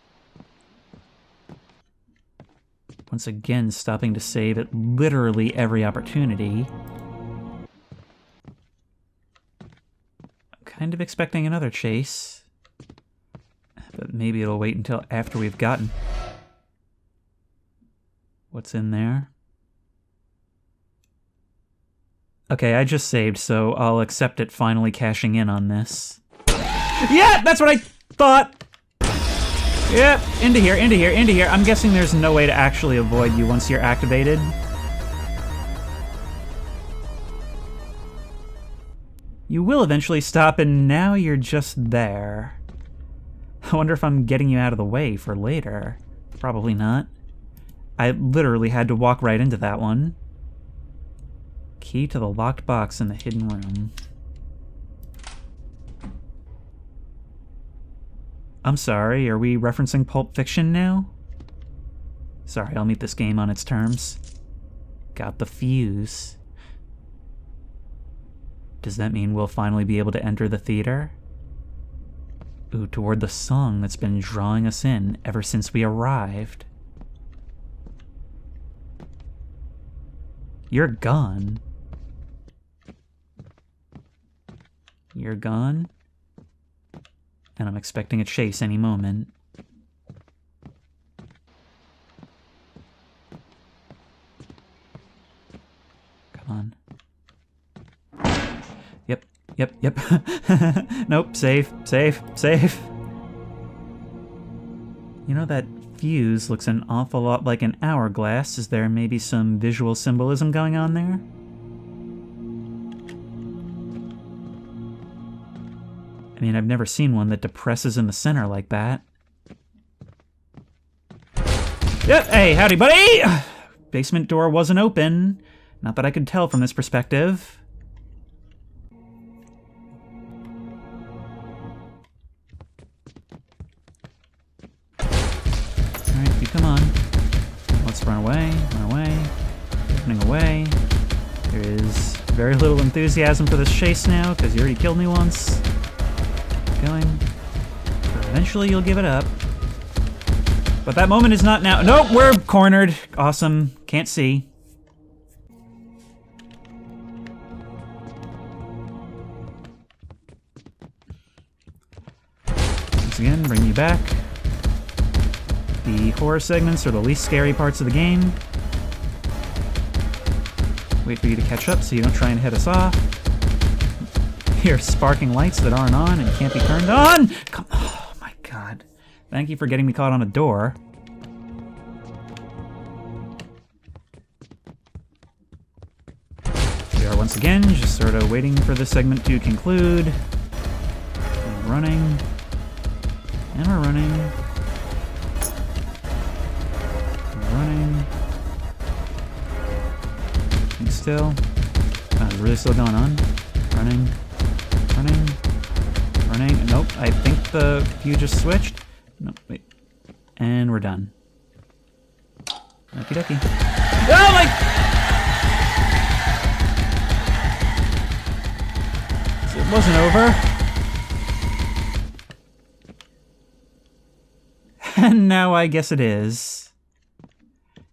Once again, stopping to save at literally every opportunity. I'm kind of expecting another chase. But maybe it'll wait until after we've gotten... What's in there? Okay, I just saved, so I'll accept it finally cashing in on this. Yeah, that's what I thought! Yep, into here, into here, into here. I'm guessing there's no way to actually avoid you once you're activated. You will eventually stop, and now you're just there. I wonder if I'm getting you out of the way for later. Probably not. I literally had to walk right into that one. Key to the locked box in the hidden room. I'm sorry, are we referencing Pulp Fiction now? Sorry, I'll meet this game on its terms. Got the fuse. Does that mean we'll finally be able to enter the theater? Ooh, toward the song that's been drawing us in ever since we arrived. You're gone. You're gone? And I'm expecting a chase any moment. Come on. Yep. Nope, save. You know, that fuse looks an awful lot like an hourglass. Is there maybe some visual symbolism going on there? I mean, I've never seen one that depresses in the center like that. Yep, hey, howdy, buddy! Basement door wasn't open. Not that I could tell from this perspective. Alright, you come on. Let's run away, running away. There is very little enthusiasm for this chase now, because you already killed me once. Going. Eventually you'll give it up. But that moment is not now. Nope, we're cornered. Awesome. Can't see. Once again, bring you back. The horror segments are the least scary parts of the game. Wait for you to catch up so you don't try and hit us off. Here, sparking lights that aren't on and can't be turned on! Come, oh my god. Thank you for getting me caught on a door. We are once again just sort of waiting for this segment to conclude. And running. And we're running. still? Oh, it's really still going on? Running. Running. Running. Nope, I think the view just switched. Nope, wait. And we're done. Okie dokie. Oh my! It wasn't over. And now I guess it is.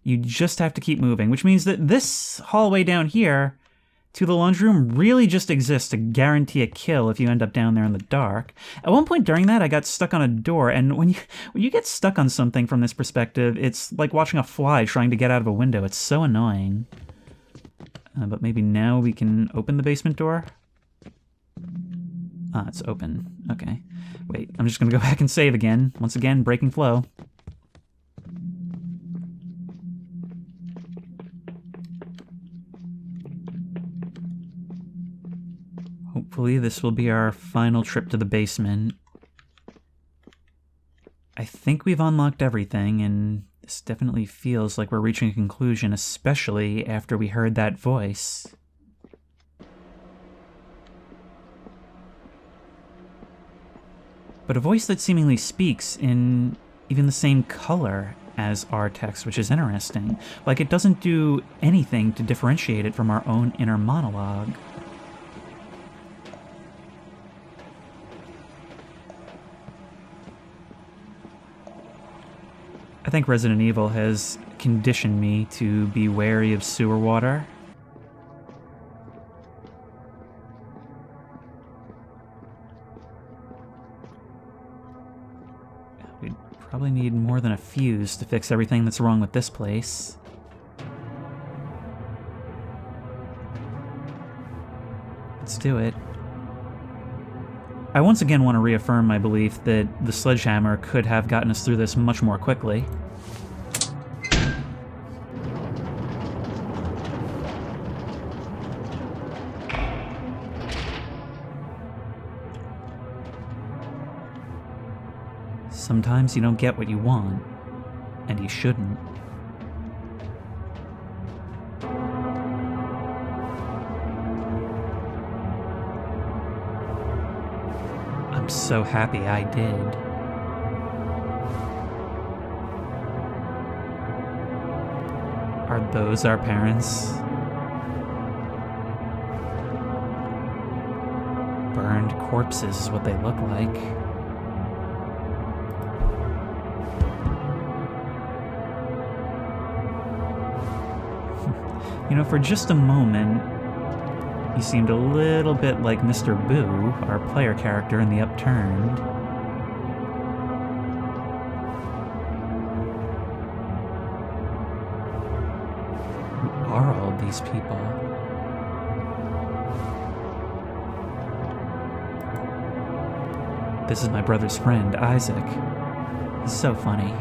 You just have to keep moving, which means that this hallway down here to the laundry room really just exists to guarantee a kill if you end up down there in the dark. At one point during that, I got stuck on a door, and when you get stuck on something from this perspective, it's like watching a fly trying to get out of a window. It's so annoying. But maybe now we can open the basement door? Ah, it's open. Okay. Wait, I'm just gonna go back and save again. Once again, breaking flow. Hopefully this will be our final trip to the basement. I think we've unlocked everything, and this definitely feels like we're reaching a conclusion, especially after we heard that voice. But a voice that seemingly speaks in even the same color as our text, which is interesting. Like it doesn't do anything to differentiate it from our own inner monologue. I think Resident Evil has conditioned me to be wary of sewer water. We'd probably need more than a fuse to fix everything that's wrong with this place. Let's do it. I once again want to reaffirm my belief that the sledgehammer could have gotten us through this much more quickly. Sometimes you don't get what you want, and you shouldn't. I'm so happy I did. Are those our parents? Burned corpses is what they look like. You know, for just a moment, he seemed a little bit like Mr. Boo, our player character in The Upturned. Who are all these people? This is my brother's friend, Isaac. He's so funny.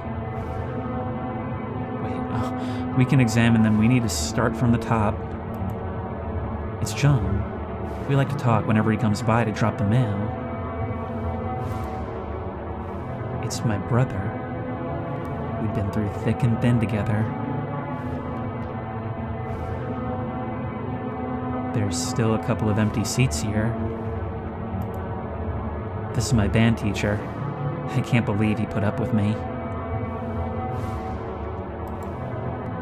Wait, we can examine them. We need to start from the top. It's John. We like to talk whenever he comes by to drop the mail. It's my brother. We've been through thick and thin together. There's still a couple of empty seats here. This is my band teacher. I can't believe he put up with me.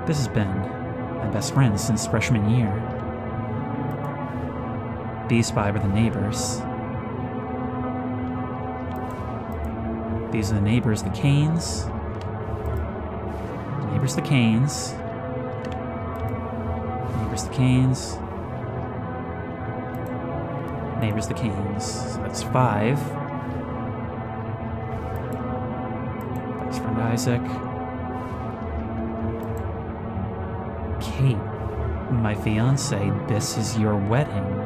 This is Ben, my best friend since freshman year. These five are the neighbors. These are the neighbors, the Canes. Neighbors, the Canes. Neighbors, the Canes. Neighbors, the Canes. So that's five. Best friend Isaac. Kate, my fiance, this is your wedding.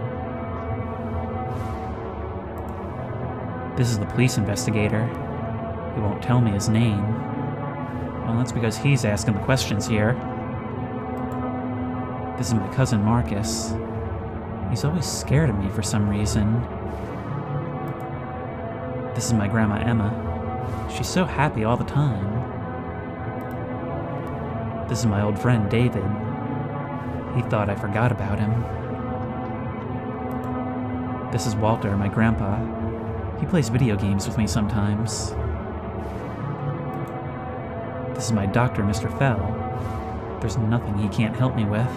This is the police investigator. He won't tell me his name. Well, that's because he's asking the questions here. This is my cousin Marcus. He's always scared of me for some reason. This is my grandma Emma. She's so happy all the time. This is my old friend David. He thought I forgot about him. This is Walter, my grandpa. He plays video games with me sometimes. This is my doctor, Mr. Fell. There's nothing he can't help me with.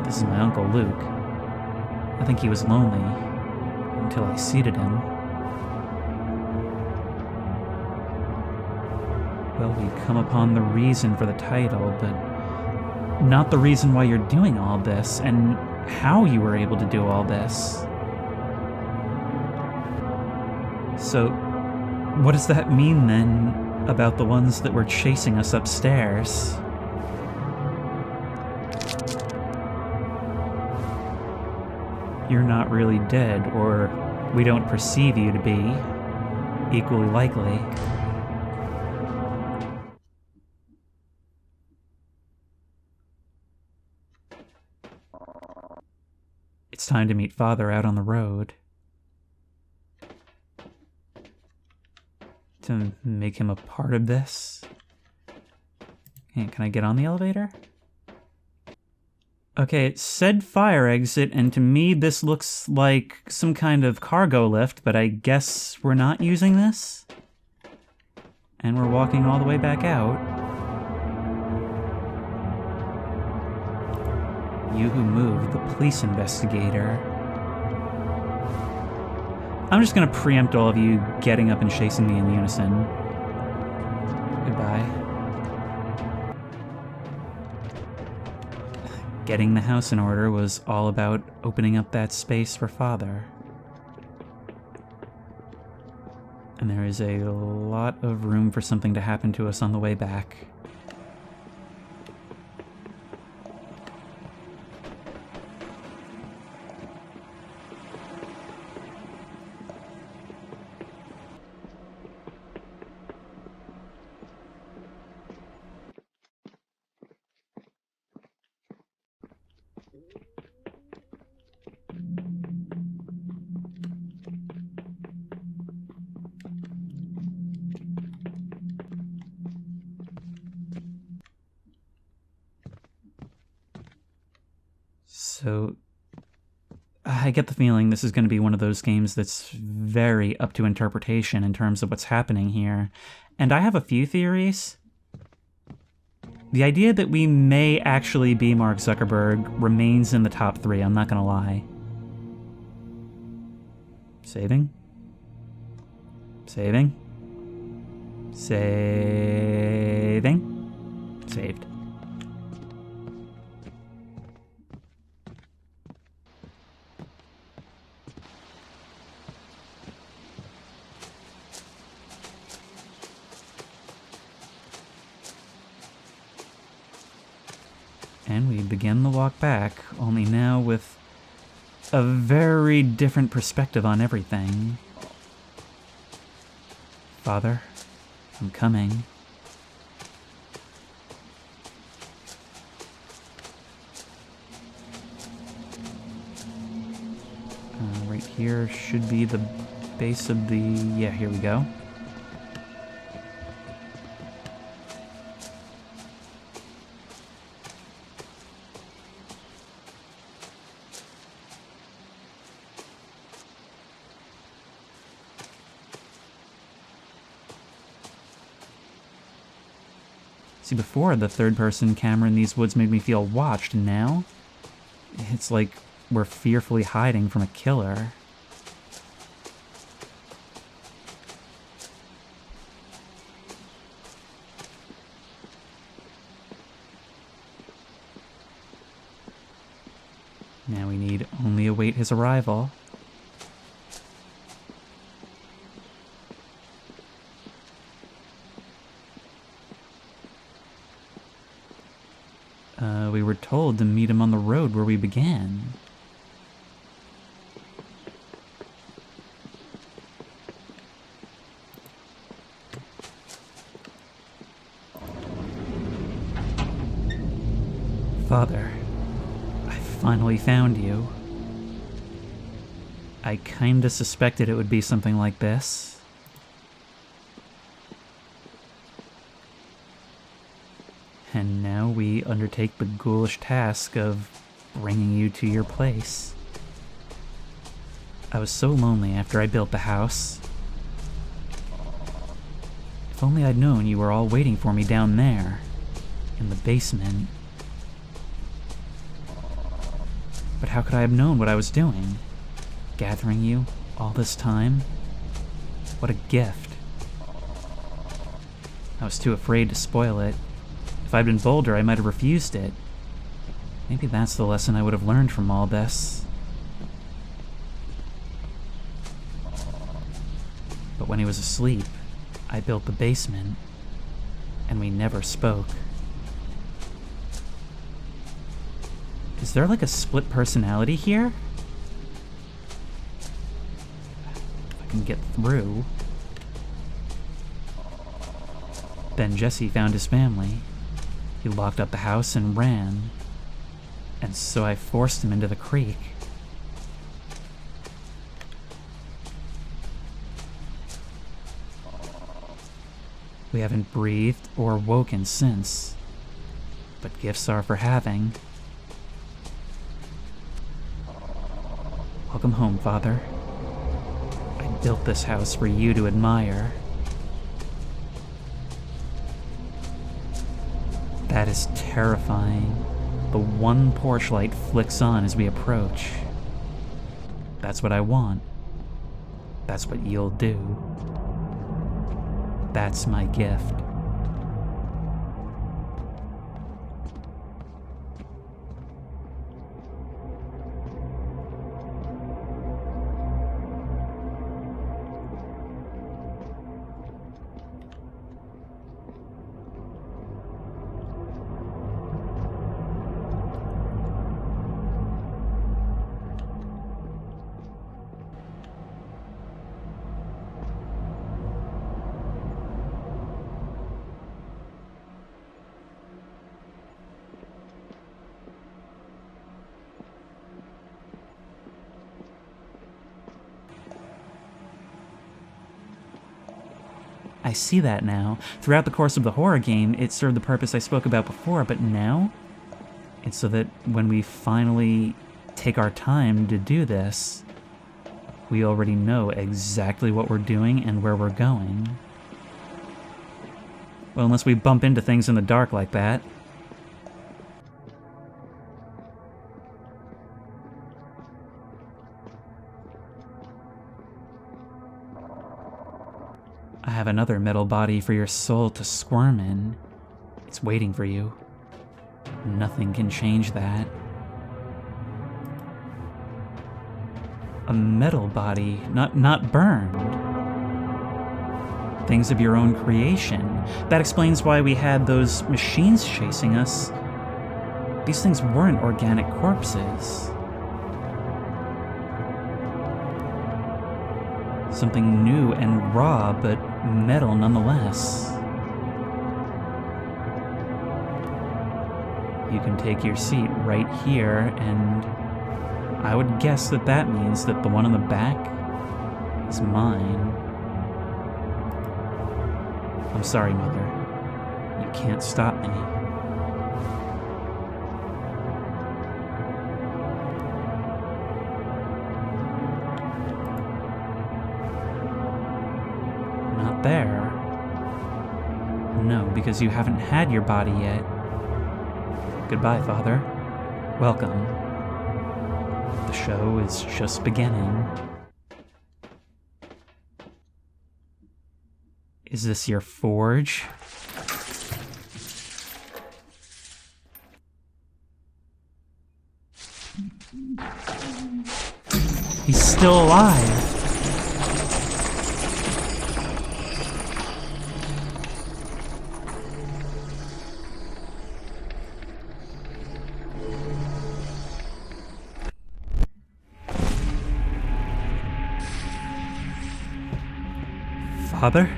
This is my Uncle Luke. I think he was lonely until I seated him. Well, we come upon the reason for the title, but not the reason why you're doing all this, and how you were able to do all this. So, what does that mean, then, about the ones that were chasing us upstairs? You're not really dead, or we don't perceive you to be. Equally likely. It's time to meet Father out on the road. To make him a part of this. Hey, can I get on the elevator? Okay, it said fire exit, and to me this looks like some kind of cargo lift, but I guess we're not using this? And we're walking all the way back out. You who moved, the police investigator. I'm just gonna preempt all of you getting up and chasing me in unison. Goodbye. Getting the house in order was all about opening up that space for Father. And there is a lot of room for something to happen to us on the way back. So, I get the feeling this is going to be one of those games that's very up to interpretation in terms of what's happening here. And I have a few theories. The idea that we may actually be Mark Zuckerberg remains in the top 3, I'm not going to lie. Saving? Saving? Saving? Saved. And we begin the walk back, only now with a very different perspective on everything. Father, I'm coming. Right here should be the base of the... yeah, here we go. See, before, the third-person camera in these woods made me feel watched, and now it's like we're fearfully hiding from a killer. Now we need only await his arrival. We were told to meet him on the road where we began. Father, I finally found you. I kinda suspected it would be something like this. And now we undertake the ghoulish task of bringing you to your place. I was so lonely after I built the house. If only I'd known you were all waiting for me down there, in the basement. But how could I have known what I was doing? Gathering you all this time? What a gift. I was too afraid to spoil it. If I'd been bolder, I might have refused it. Maybe that's the lesson I would have learned from all this. But when he was asleep, I built the basement, and we never spoke. Is there like a split personality here? If I can get through. Then Jesse found his family. He locked up the house and ran. And so I forced him into the creek. We haven't breathed or woken since. But gifts are for having. Welcome home, Father. I built this house for you to admire. That is terrifying. The one porch light flicks on as we approach. That's what I want. That's what you'll do. That's my gift. I see that now. Throughout the course of the horror game, it served the purpose I spoke about before, but now it's so that when we finally take our time to do this, we already know exactly what we're doing and where we're going. Well, unless we bump into things in the dark like that. I have another metal body for your soul to squirm in. It's waiting for you. Nothing can change that. A metal body, not burned. Things of your own creation. That explains why we had those machines chasing us. These things weren't organic corpses. Something new and raw, but metal nonetheless. You can take your seat right here, and I would guess that that means that the one on the back is mine. I'm sorry, Mother. You can't stop me. Not there. No, because you haven't had your body yet. Goodbye, Father. Welcome. The show is just beginning. Is this your forge? He's still alive. Father?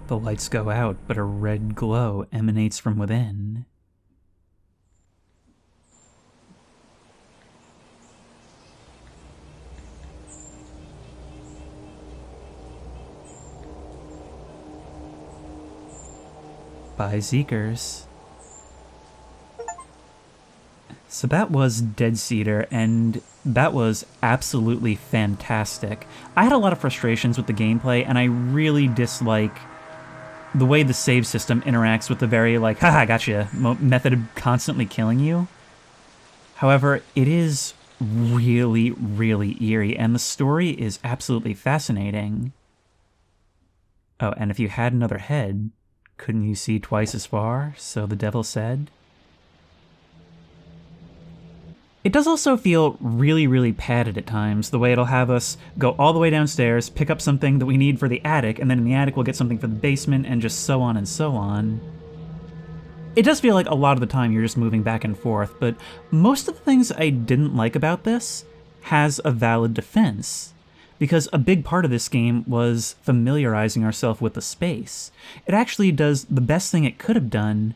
The lights go out, but a red glow emanates from within. By Zeekers. So that was Dead Cedar, and that was absolutely fantastic. I had a lot of frustrations with the gameplay, and I really dislike the way the save system interacts with the very, like, haha, gotcha method of constantly killing you. However, it is really, really eerie, and the story is absolutely fascinating. Oh, and if you had another head, couldn't you see twice as far? So the devil said. It does also feel really, really padded at times, the way it'll have us go all the way downstairs, pick up something that we need for the attic, and then in the attic we'll get something for the basement, and just so on and so on. It does feel like a lot of the time you're just moving back and forth, but most of the things I didn't like about this has a valid defense, because a big part of this game was familiarizing ourselves with the space. It actually does the best thing it could have done,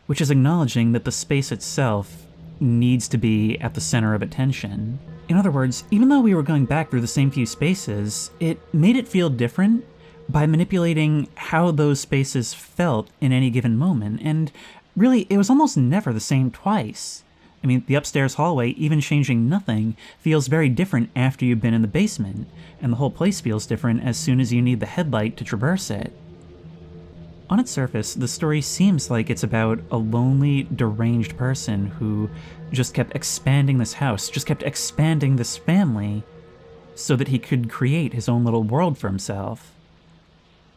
which is acknowledging that the space itself needs to be at the center of attention. In other words, even though we were going back through the same few spaces, it made it feel different by manipulating how those spaces felt in any given moment, and really, it was almost never the same twice. I mean, the upstairs hallway, even changing nothing, feels very different after you've been in the basement, and the whole place feels different as soon as you need the headlight to traverse it. On its surface, the story seems like it's about a lonely, deranged person who just kept expanding this house, just kept expanding this family, so that he could create his own little world for himself.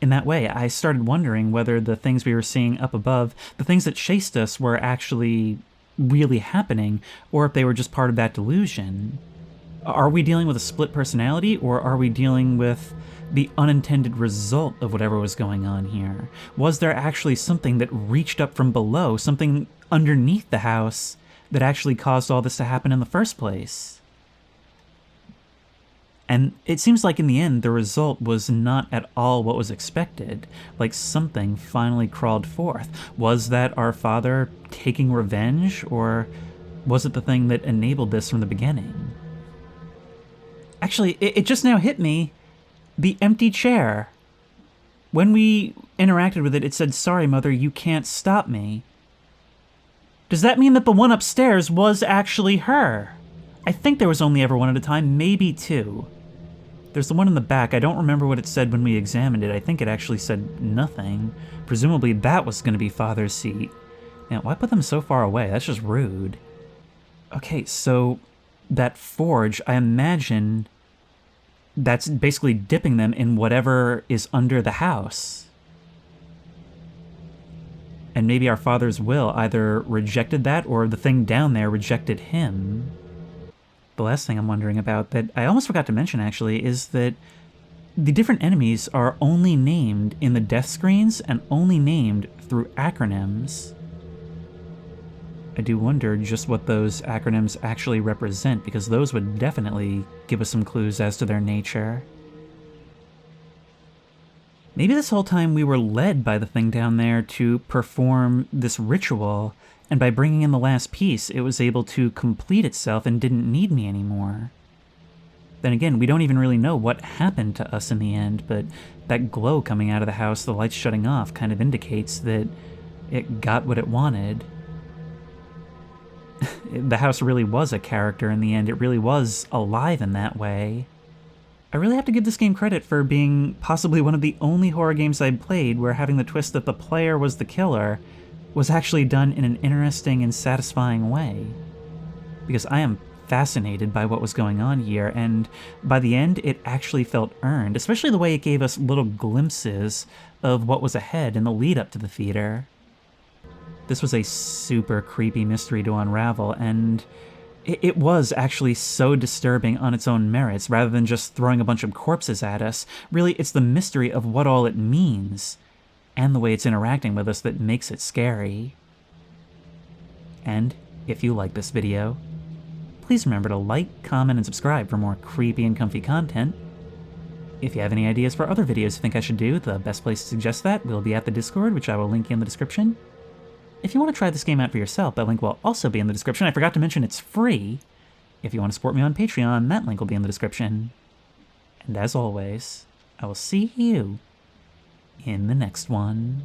In that way, I started wondering whether the things we were seeing up above, the things that chased us, were actually really happening, or if they were just part of that delusion. Are we dealing with a split personality, or are we dealing with the unintended result of whatever was going on here? Was there actually something that reached up from below, something underneath the house, that actually caused all this to happen in the first place? And it seems like in the end, the result was not at all what was expected. Like something finally crawled forth. Was that our father taking revenge, or was it the thing that enabled this from the beginning? Actually, it just now hit me. The empty chair. When we interacted with it, it said, "Sorry, Mother, you can't stop me." Does that mean that the one upstairs was actually her? I think there was only ever one at a time, maybe two. There's the one in the back. I don't remember what it said when we examined it. I think it actually said nothing. Presumably that was going to be Father's seat. Man, why put them so far away? That's just rude. Okay, so that forge, I imagine that's basically dipping them in whatever is under the house. And maybe our father's will either rejected that, or the thing down there rejected him. The last thing I'm wondering about that I almost forgot to mention, actually, is that the different enemies are only named in the death screens and only named through acronyms. I do wonder just what those acronyms actually represent, because those would definitely give us some clues as to their nature. Maybe this whole time we were led by the thing down there to perform this ritual, and by bringing in the last piece, it was able to complete itself and didn't need me anymore. Then again, we don't even really know what happened to us in the end, but that glow coming out of the house, the lights shutting off, kind of indicates that it got what it wanted. The house really was a character in the end. It really was alive in that way. I really have to give this game credit for being possibly one of the only horror games I've played where having the twist that the player was the killer was actually done in an interesting and satisfying way. Because I am fascinated by what was going on here, and by the end it actually felt earned, especially the way it gave us little glimpses of what was ahead in the lead up to the theater. This was a super creepy mystery to unravel, and it was actually so disturbing on its own merits, rather than just throwing a bunch of corpses at us. Really, it's the mystery of what all it means, and the way it's interacting with us that makes it scary. And if you like this video, please remember to like, comment, and subscribe for more creepy and comfy content. If you have any ideas for other videos you think I should do, the best place to suggest that will be at the Discord, which I will link in the description. If you want to try this game out for yourself, that link will also be in the description. I forgot to mention it's free. If you want to support me on Patreon, that link will be in the description. And as always, I will see you in the next one.